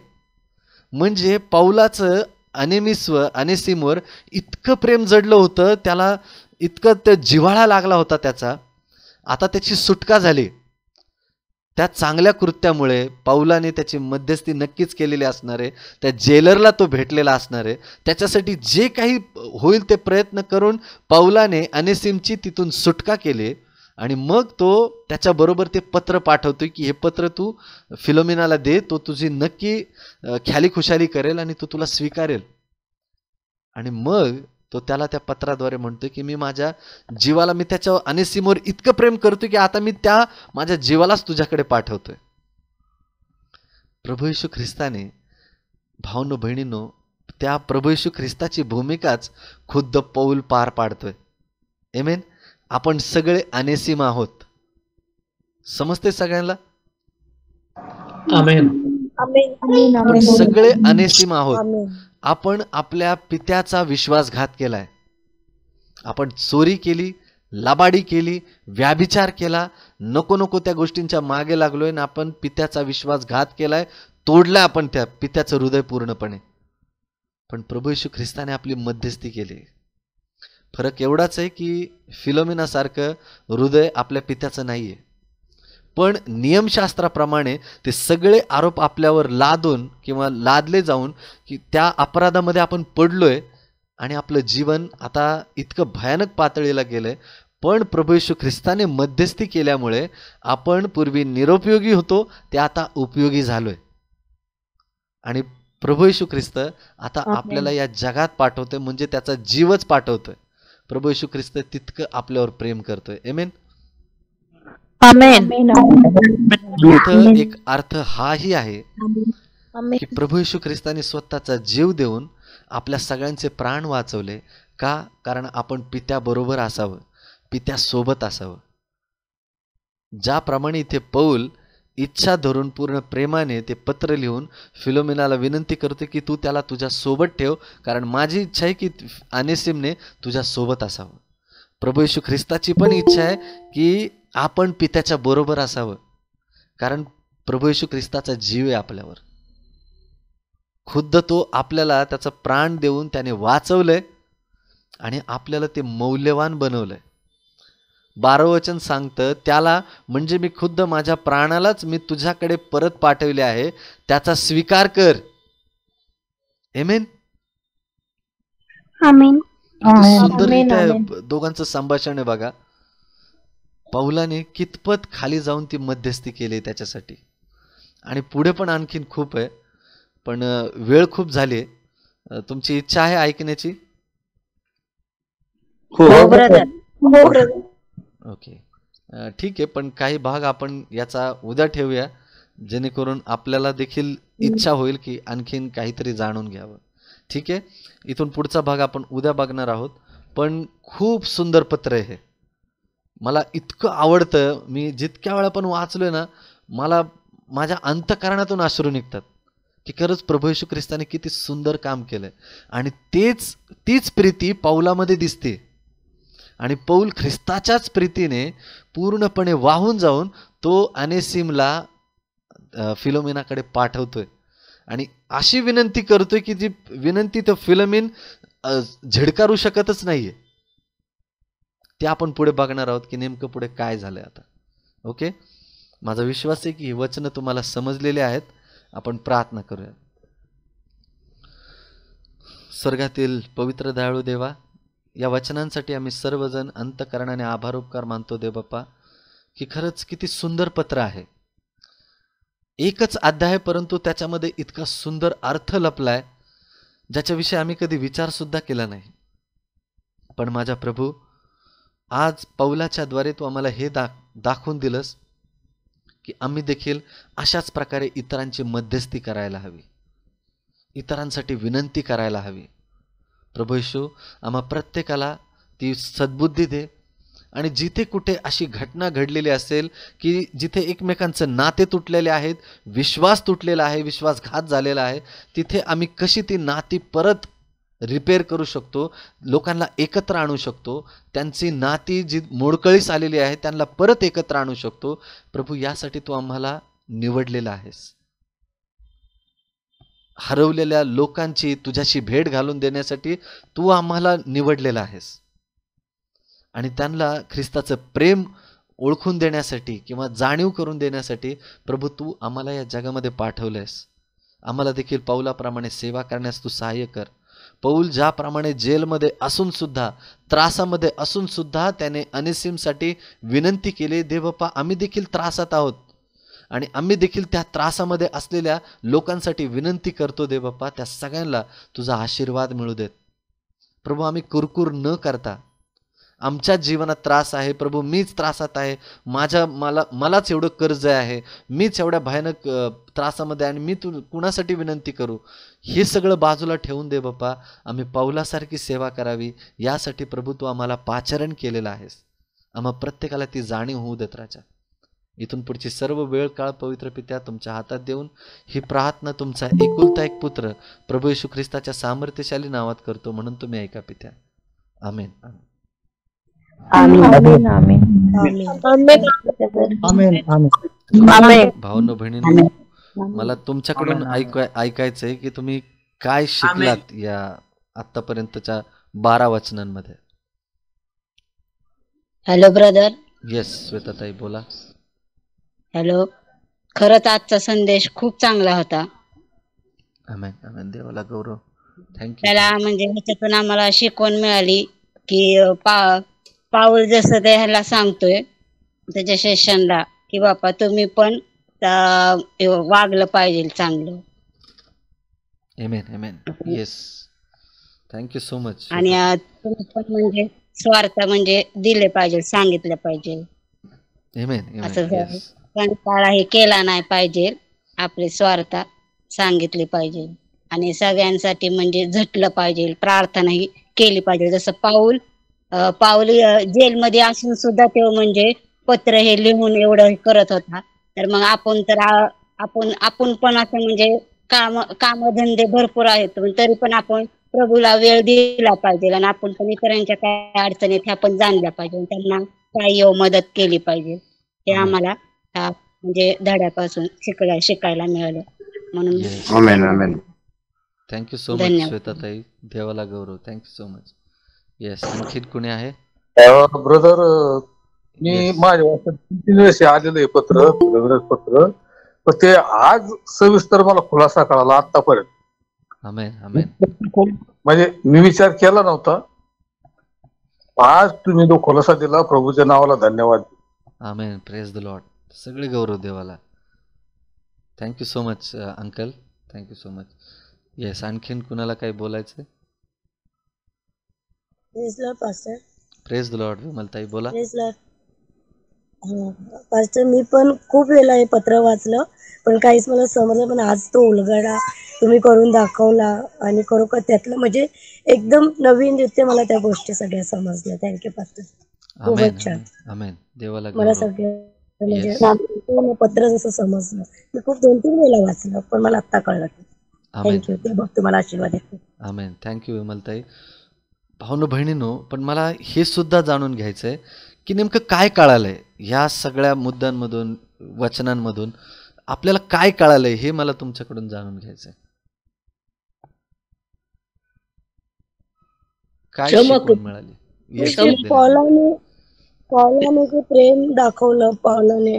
म्हणजे पौलाचं अनेसिमवर इतकं प्रेम जडलं होतं, त्याला इतकं ते जिव्हाळा लागला होता त्याचा. आता त्याची सुटका झाली. त्या चांगल्या कृत्यामुळे पौलाने त्याची मध्यस्थी नक्कीच केलेली असणार आहे. त्या जेलरला तो भेटलेला असणार आहे. त्याच्यासाठी जे काही होईल ते प्रयत्न करून पौलाने अनेसिमची तिथून सुटका केली. आणि मग तो त्याच्याबरोबर ते पत्र पाठवतोय की हे पत्र तू फिलोमेनाला दे, तो तुझी नक्की ख्याली खुशाली करेल आणि तो तुला स्वीकारेल. आणि मग तो त्याला त्या पत्राद्वारे म्हणतोय की मी माझ्या जीवाला, मी त्याच्या अनेसिमवर इतकं प्रेम करतोय की आता मी त्या माझ्या जीवालाच तुझ्याकडे पाठवतोय. प्रभू येशू ख्रिस्ताने, भावनो बहिणींनो, त्या प्रभू येशू ख्रिस्ताची भूमिकाच खुद्द पौल पार पाडतोय. आमेन. आपण सगळे अनेसिम आहोत. समजते सगळ्यांना? आमेन. आपण सगळे अनेसिम आहोत. आपण आपल्या पित्याचा विश्वासघात केलाय. आपण चोरी केली, लबाडी केली, व्याभिचार केला, नको नको त्या गोष्टींच्या मागे लागलोय ना. आपण पित्याचा विश्वासघात केलाय, तोडलाय आपण त्या पित्याचं हृदय पूर्णपणे. पण प्रभू येशू ख्रिस्ताने आपली मध्यस्थी केली. फरक एवढाच आहे की फिलोमेनासारखं हृदय आपल्या पित्याचं नाहीये. पण नियमशास्त्राप्रमाणे ते सगळे आरोप आपल्यावर लादून किंवा लादले जाऊन की त्या अपराधामध्ये आपण पडलोय आणि आपलं जीवन आता इतकं भयानक पातळीला गेलंय. पण प्रभू येशू ख्रिस्ताने मध्यस्थी केल्यामुळे आपण पूर्वी निरुपयोगी होतो, ते आता उपयोगी झालोय. आणि प्रभू येशू ख्रिस्त आता आपल्याला या जगात पाठवतोय, म्हणजे त्याचा जीवच पाठवतोय. प्रभू येशू ख्रिस्त तितकं आपल्यावर प्रेम करतोय. आमेन. आमेन. इथं एक अर्थ हाही आहे की प्रभू येशू ख्रिस्ताने स्वतःचा जीव देऊन आपल्या सगळ्यांचे प्राण वाचवले. का? कारण आपण पित्याबरोबर असावं, पित्यासोबत असावं. ज्याप्रमाणे इथे पौल इच्छा धरून पूर्ण प्रेमाने ते पत्र लिहून फिलोमेनाला विनंती करते की तू त्याला तुझ्या सोबत ठेव, कारण माझी इच्छा आहे की अनेसिमने तुझ्या सोबत असावं. प्रभू येशू ख्रिस्ताची पण इच्छा आहे की आपण पित्याच्या बरोबर असावं, कारण प्रभू येशू ख्रिस्ताचा जीव आहे आपल्यावर. खुद्द तो आपल्याला त्याचा प्राण देऊन त्याने वाचवलंय आणि आपल्याला ते मौल्यवान बनवलंय. 12 वचन सांगतं त्याला, म्हणजे मी खुद्द माझ्या प्राणालाच मी तुझ्याकडे परत पाठवले आहे, त्याचा स्वीकार कर. आमेन. आमेन. सुंदररित्या दोघांचं संभाषण आहे बघा. पौलाने कितपत खाली जाऊन ती मध्यस्थी केली त्याच्यासाठी, आणि पुढे पण आणखीन खूप आहे, पण वेळ खूप झाली. तुमची इच्छा आहे ऐकण्याची? हो ब्रदर. ओके, ठीक आहे. पण काही भाग आपण याचा उद्या ठेवूया, जेणेकरून आपल्याला देखील इच्छा होईल की आणखीन काहीतरी जाणून घ्यावं. ठीक आहे, इथून पुढचा भाग आपण उद्या बघणार आहोत. पण खूप सुंदर पत्र आहे हे, मला इतकं आवडतं. मी जितक्या वेळा पण वाचलोय ना, मला माझ्या अंतःकरणातून अश्रू निघतात की खरंच प्रभू येशू ख्रिस्ताने किती सुंदर काम केलंय. आणि तीच प्रीती पौलामध्ये दिसते, आणि पौल ख्रिस्ताच्याच प्रीतीने पूर्णपणे वाहून जाऊन तो अनेसिमला फिलोमेनाकडे पाठवतोय, आणि अशी विनंती करतोय की जी विनंती तो फिलोमेन झिडकारू शकतच नाहीये. ते आपण पुढे बघणार आहोत की नेमकं पुढे काय झालंय आता. ओके, माझा विश्वास आहे की ही वचनं तुम्हाला समजलेली आहेत. आपण प्रार्थना करूया. स्वर्गातील पवित्र दयाळू देवा, या वचनांसाठी आम्ही सर्वजण अंतःकरणाने आभार उपकार मानतो देव बाप्पा, की खरंच किती सुंदर पत्र आहे. एकच अध्याय, परंतु त्याच्यामध्ये इतका सुंदर अर्थ लपलाय ज्याच्याविषयी आम्ही कधी विचार सुद्धा केला नाही. पण माझ्या प्रभू, आज पौलाच्या द्वारे तू आम्हाला हे दाखवून दिलंस की आम्ही देखील अशाच प्रकारे इतरांची मध्यस्थी करायला हवी, इतरांसाठी विनंती करायला हवी. प्रभू येशू, आम्हा प्रत्येकाला ती सद्बुद्धी दे, आणि जिथे कुठे अशी घटना घडलेली असेल की जिथे एकमेकांचं नाते तुटलेले आहेत, विश्वास तुटलेला आहे, विश्वासघात झालेला आहे, तिथे आम्ही कशी ती नाती परत रिपेअर करू शकतो, लोकांना एकत्र आणू शकतो, त्यांची नाती जी मोडकळीस आलेली आहे त्यांना परत एकत्र आणू शकतो. प्रभू, यासाठी तू आम्हाला निवडलेला आहेस. हरवलेल्या लोकांची तुझ्याशी भेट घालून देण्यासाठी तू आम्हाला निवडलेला आहेस, आणि त्यांना ख्रिस्ताचं प्रेम ओळखून देण्यासाठी किंवा जाणीव करून देण्यासाठी प्रभू तू आम्हाला या जगामध्ये पाठवलंयस. आम्हाला देखील पौलाप्रमाणे सेवा करण्यास तू सहाय्य कर. पौल ज्याप्रमाणे जेलमध्ये असून सुद्धा, त्रासामध्ये असून सुद्धा त्याने अनेसिमसाठी विनंती केली, देवबाप्पा आम्ही देखील त्रासात आहोत, आणि आम्ही देखील त्या त्रासामध्ये असलेल्या लोकांसाठी विनंती करतो देवबाप्पा, त्या सगळ्यांना तुझा आशीर्वाद मिळू देत. प्रभू, आम्ही कुरकुर न करता, आमच्या जीवनात त्रास आहे प्रभू, मीच त्रासात आहे, मलाच एवढं कर्ज आहे, मीच एवढ्या भयानक त्रासामध्ये, आणि मी कुणासाठी विनंती करू, हे सगळं बाजूला ठेवून दे बाप्पा. आम्ही पौलासारखी सेवा करावी यासाठी प्रभू तू आम्हाला पाचारण केलेलं आहेस. आम्हा प्रत्येकाला ती जाणीव होऊ देत राजा. इथून पुढची सर्व वेळ काळ पवित्र पित्या तुमच्या हातात देऊन ही प्रार्थना तुमचा एकुलता एक पुत्र प्रभू येशू ख्रिस्ताच्या सामर्थ्यशाली नावात करतो, म्हणून तुम्ही ऐका पित्या. आमेन. भावनो बहिणींनो, मला तुमच्याकडून ऐकायचंय की तुम्ही काय शिकलात या आतापर्यंतच्या 12 वचनांमध्ये. Hello brother. येस श्वेताताई बोला. हॅलो. खरंच आजचा संदेश खूप चांगला होता. आमेन आमेन. देवाला गौरव. थँक्यू. त्याला म्हणजे ह्याच्यातून आम्हाला शिकवण मिळाली की पाऊल जसं ते ह्याला सांगतोय त्याच्या शिष्यांना की बापा तुम्ही पण वागलं पाहिजे चांगलं. Amen amen. Yes, thank you so much. आणि तुम्ही पण म्हणजे स्वार्थ म्हणजे दिले पाहिजे, सांगितलं पाहिजे. Amen. असं Amen. झालं. Yes. कंटाळा हे केला नाही पाहिजे. आपले स्वार्थ सांगितले पाहिजे आणि सगळ्यांसाठी म्हणजे झटलं पाहिजे, प्रार्थना ही केली पाहिजे. जसं पाऊल जेलमध्ये असून सुद्धा ते म्हणजे पत्र हे लिहून एवढं हे करत होता. तर मग आपण तर आपण पण असं म्हणजे कामधंदे भरपूर आहेत, पण तरी पण आपण प्रभूला वेळ दिला पाहिजे आणि आपण पण इतरांच्या काय अडचणी आहेत ह्या पण जाणल्या पाहिजे, त्यांना काही मदत केली पाहिजे. हे Amen. आम्हाला म्हणजे धड्यापासून शिकायला मिळालं. म्हणून Yes. Amen amen. Thank you so much धन्यवाद. श्वेताताई. देवाला गौरव. Thank you so much. येस. आणखीन कोणी आहे? ब्रदर मी Yes. माझ्या वाटतं 3 वेळेस आलेलं आहे पत्र पण ते आज सविस्तर मला खुलासा कळाला आतापर्यंत. Amen. Amen. म्हणजे मी विचार केला नव्हता, आज तुम्ही जो खुलासा दिला, प्रभूच्या नावाला धन्यवाद. Amen. Praise the Lord. सगळे गौरव देवाला. Thank you so much uncle. Thank you so much. Yes. आणखीन कुणाला काही बोलायचं? Pastor praise the Lord. विमलताई बोला. पास्टर मी पण खूप वेळेला हे पत्र वाचलं, पण काहीच मला समजलं. पण आज तो उलगडा तुम्ही करून दाखवला आणि खरोखर त्यातलं म्हणजे एकदम नवीनरित्या मला त्या गोष्टी सगळ्या समजल्या. Thank you pastor. आमेन. खूपच छान. आमेन. आमेन. देवाला मला गौरव. सगळं म्हणजे येस. पूर्ण पत्र जसं समजलं. मी खूप 2-3 वेळेला वाचलं, पण मला आत्ता कळलं. आमेन. थँक्यू. ते बघ तुम्हाला आशीर्वाद आहे. आमेन. थँक्यू विमलताई. भावनो बहिणींनो, पण मला हे सुद्धा जाणून घ्यायचं आहे की नेमकं काय कळालंय ह्या सगळ्या मुद्द्यांमधून, वचनांमधून आपल्याला काय कळालंय हे मला तुमच्याकडून जाणून घ्यायचंय. काय शिकवण मिळाली? येस, ते पौलाने जे प्रेम दाखवलं, पौलाने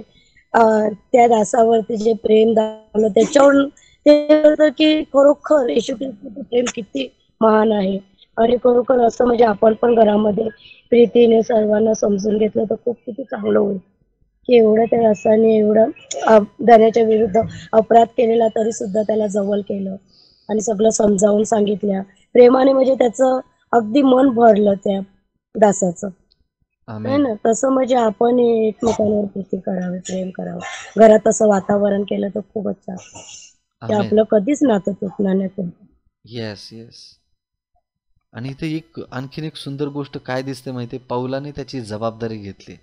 त्या दासावरती जे प्रेम दाखवलं, त्याच्यावरून ते होतं की खरोखर येशू ख्रिस्ताचं प्रेम किती महान आहे. आणि खरोखर असं म्हणजे आपण पण घरामध्ये प्रीतीने सर्वांना समजून घेतलं तर खूप किती चांगलं होईल. की एवढं त्या दासाने एवढं धन्याच्या विरुद्ध अपराध केलेला तरी सुद्धा त्याला जवळ केलं आणि सगळं समजावून सांगितलं प्रेमाने. म्हणजे त्याचं अगदी मन भरलं त्या दासाचं. आहे ना. तसं म्हणजे आपण एकमेकांवर प्रीती करावी, प्रेम करावं, घरात तसं वातावरण केलं तर खूपच छान. ते आपलं कधीच नातं तुटणार नाही. Yes yes. आणि इथे आणखीन एक सुंदर गोष्ट काय दिसते माहिती आहे? पौलाने त्याची जबाबदारी घेतली.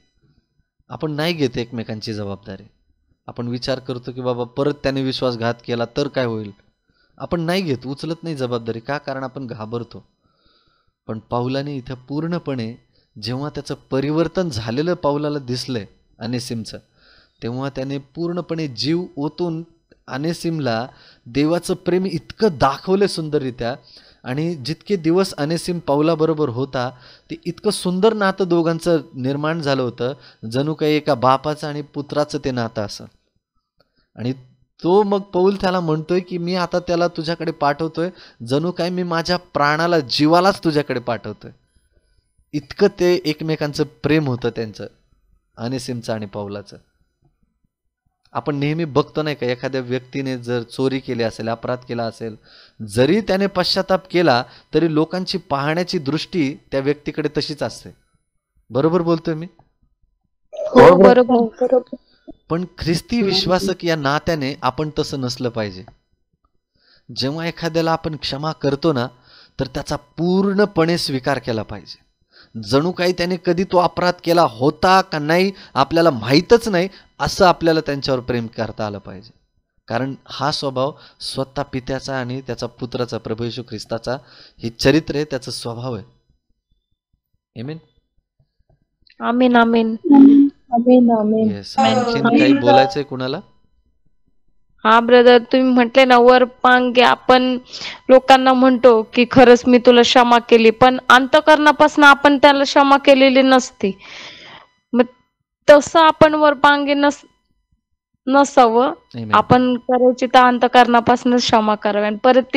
आपण नाही घेत एकमेकांची जबाबदारी. आपण विचार करतो की बाबा परत त्याने विश्वासघात केला तर काय होईल. आपण नाही घेत, उचलत नाही जबाबदारी. का? कारण आपण घाबरतो. पण पौलाने इथं पूर्णपणे जेव्हा त्याचं परिवर्तन झालेलं पौलाला दिसलंय अनेसिमचं, तेव्हा त्याने पूर्णपणे जीव ओतून अनेसिमला देवाचं प्रेम इतकं दाखवलं सुंदररित्या. आणि जितके दिवस अनेसिम पौलाबरोबर होता ते इतकं सुंदर नातं दोघांचं निर्माण झालं होतं, जणू काही एका बापाचं आणि पुत्राचं ते नातं असं. आणि तो मग पौल त्याला म्हणतोय की मी आता त्याला तुझ्याकडे पाठवतोय, जणू काय मी माझ्या प्राणाला, जीवालाच तुझ्याकडे पाठवतोय. इतकं ते एकमेकांचं प्रेम होतं त्यांचं, अनेसिमचं आणि पौलाचं. आपण नेहमी बघतो नाही का, एखाद्या व्यक्तीने जर चोरी केली असेल, अपराध केला असेल, जरी त्याने पश्चाताप केला तरी लोकांची पाहण्याची दृष्टी त्या व्यक्तीकडे तशीच असते. बरोबर बोलतोय मी? हो बरोबर. पण ख्रिस्ती विश्वासक या नात्याने आपण तसं नसलं पाहिजे. जेव्हा एखाद्याला आपण क्षमा करतो ना, तर त्याचा पूर्णपणे स्वीकार केला पाहिजे. जणू काही त्याने कधी तो अपराध केला होता का नाही आपल्याला माहीतच नाही, असं आपल्याला त्यांच्यावर प्रेम करता आलं पाहिजे. कारण हा स्वभाव स्वतः पित्याचा आणि त्याचा पुत्राचा, प्रभू येशू ख्रिस्ताचा हे चरित्र आहे, त्याचा स्वभाव आहे. आमेन. आमेन आमेन आमेन आमेन. येस. आणखीन काही बोलायचंय कुणाला? हा ब्रदर, तुम्ही म्हटले ना वरपांगे आपण लोकांना म्हणतो की खरंच मी तुला क्षमा केली, पण अंतःकरणापासून आपण त्याला क्षमा केलेली नसते. मग तसं आपण वरपांगे नसावं. आपण करायची तर अंतःकरणापासूनच क्षमा करावी. आणि परत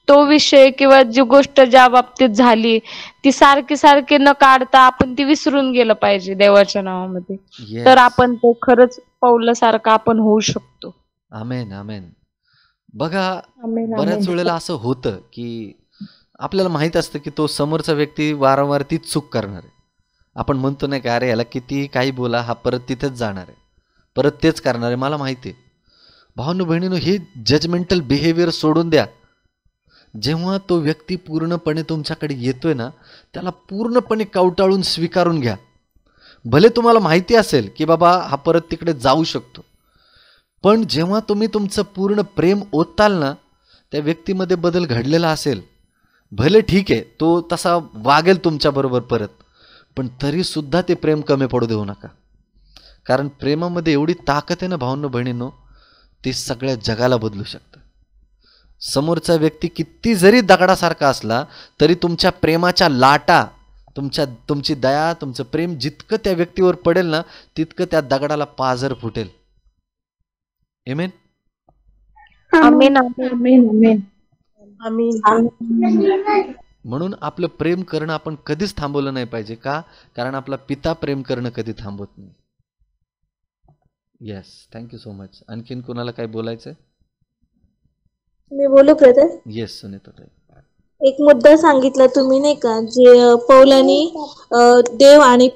तो विषय किंवा जी गोष्ट ज्या बाबतीत झाली ती सारखी सारखी न काढता आपण ती विसरून गेलं पाहिजे देवाच्या नावामध्ये. तर आपण तो खरंच पौलासारखं आपण होऊ शकतो. आमेन आमेन. बघा, बऱ्याच वेळेला असं होतं की आपल्याला माहित असतं की तो समोरचा व्यक्ती वारंवार तीच चूक करणार आहे, आपण म्हणतो नाही का, अरे याला कितीही काही बोला, हा परत तिथेच जाणार आहे, परत तेच करणार आहे, मला माहिती आहे. भावांनो बहिणींनो, हे जजमेंटल बिहेवियर सोडून द्या. जेव्हा तो व्यक्ती पूर्णपणे तुमच्याकडे येतोय ना, त्याला पूर्णपणे कवटाळून स्वीकारून घ्या. भले तुम्हाला माहिती असेल की बाबा हा परत तिकडे जाऊ शकतो, पण जेव्हा तुम्ही तुमचं पूर्ण प्रेम ओतताल ना, त्या व्यक्तीमध्ये बदल घडलेला असेल. भले ठीक आहे तो तसा वागेल तुमच्याबरोबर परत, पण तरीसुद्धा ते प्रेम कमी पडू देऊ नका. कारण प्रेमामध्ये एवढी ताकद आहे ना भावांनो बहिणींनो, ते सगळ्या जगाला बदलू शकतं. समोरचा व्यक्ती किती जरी दगडासारखा असला तरी तुमच्या प्रेमाच्या लाटा, तुमची दया, तुमचं प्रेम जितकं त्या व्यक्तीवर पडेल ना, तितकं त्या दगडाला पाझर फुटेल. आमेन. आमेन आमेन आमेन आमेन. म्हणून आपलं प्रेम करणं आपण कधीच थांबवलं नाही पाहिजे. का? कारण आपला पिता प्रेम करणं कधी थांबवत नाही. Yes, thank you so much. आणखीन कोणाला काय बोलायचंय? मी बोलू ब्रदर? येस सुनीता ताई. एक मुद्दा सांगितला तुम्ही नाही का, जे पौलानी देव आणि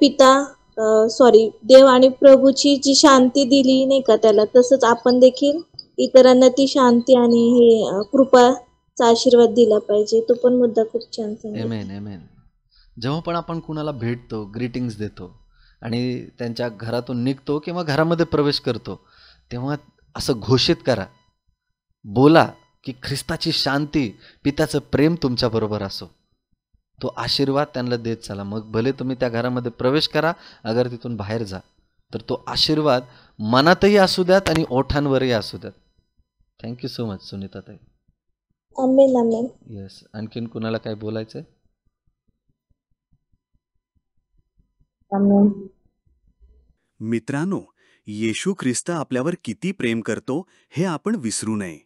देव आणि प्रभूची जी शांती दिली नाही का त्याला, तसंच आपण देखील इतरांना ती शांती आणि हे कृपाचा आशीर्वाद दिला पाहिजे. तो पण मुद्दा खूप छान सांगितला. आमेन आमेन. जेव्हा पण आपण कुणाला भेटतो, ग्रीटिंग्स देतो आणि त्यांच्या घरातून निघतो किंवा घरामध्ये प्रवेश करतो, तेव्हा असं घोषित करा, बोला की ख्रिस्ताची शांती, पित्याचं प्रेम तुमच्याबरोबर असो. तो आशीर्वाद त्यांना देत चला. मग भले तुम्ही त्या घरामध्ये प्रवेश करा, अगर तिथून बाहेर जा, तर तो आशीर्वाद मनातही असू द्यात आणि ओठांवरही असू द्यात. थँक्यू सो मच सुनीता ताई. आमेन आमेन. येस, आणखीन कुणाला काय बोलायचंय? आमेन. मित्रांनो, येशू ख्रिस्त आपल्यावर किती प्रेम करतो हे आपण विसरू नये.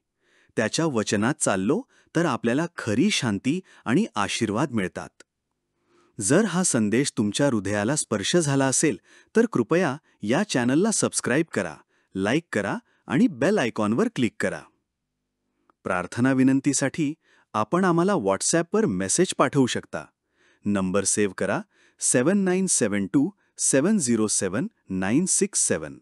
त्याच्या वचनात चाललो तर आपल्याला खरी शांती आणि आशीर्वाद मिळतात. जर हा संदेश तुमच्या हृदयाला स्पर्श झाला असेल तर कृपया या चॅनलला सबस्क्राईब करा, लाईक करा आणि बेल आयकॉनवर क्लिक करा. प्रार्थना विनंतीसाठी आपण आम्हाला व्हॉट्सॲपवर मेसेज पाठवू शकता. नंबर सेव्ह करा 7972707967.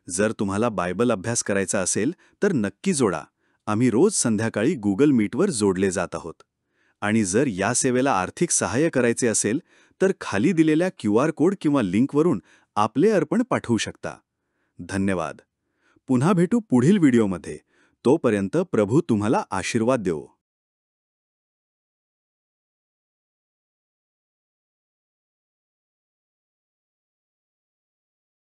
जर तुम्हाला बायबल अभ्यास करायचा असेल तर नक्की जोडा. आम्ही रोज संध्याकाळी गुगल मीटवर जोडले जात आहोत. आणि जर या सेवेला आर्थिक सहाय्य करायचे असेल तर खाली दिलेल्या QR कोड किंवा लिंकवरून आपले अर्पण पाठवू शकता. धन्यवाद. पुन्हा भेटू पुढील व्हिडिओमध्ये. तोपर्यंत प्रभू तुम्हाला आशीर्वाद देवो.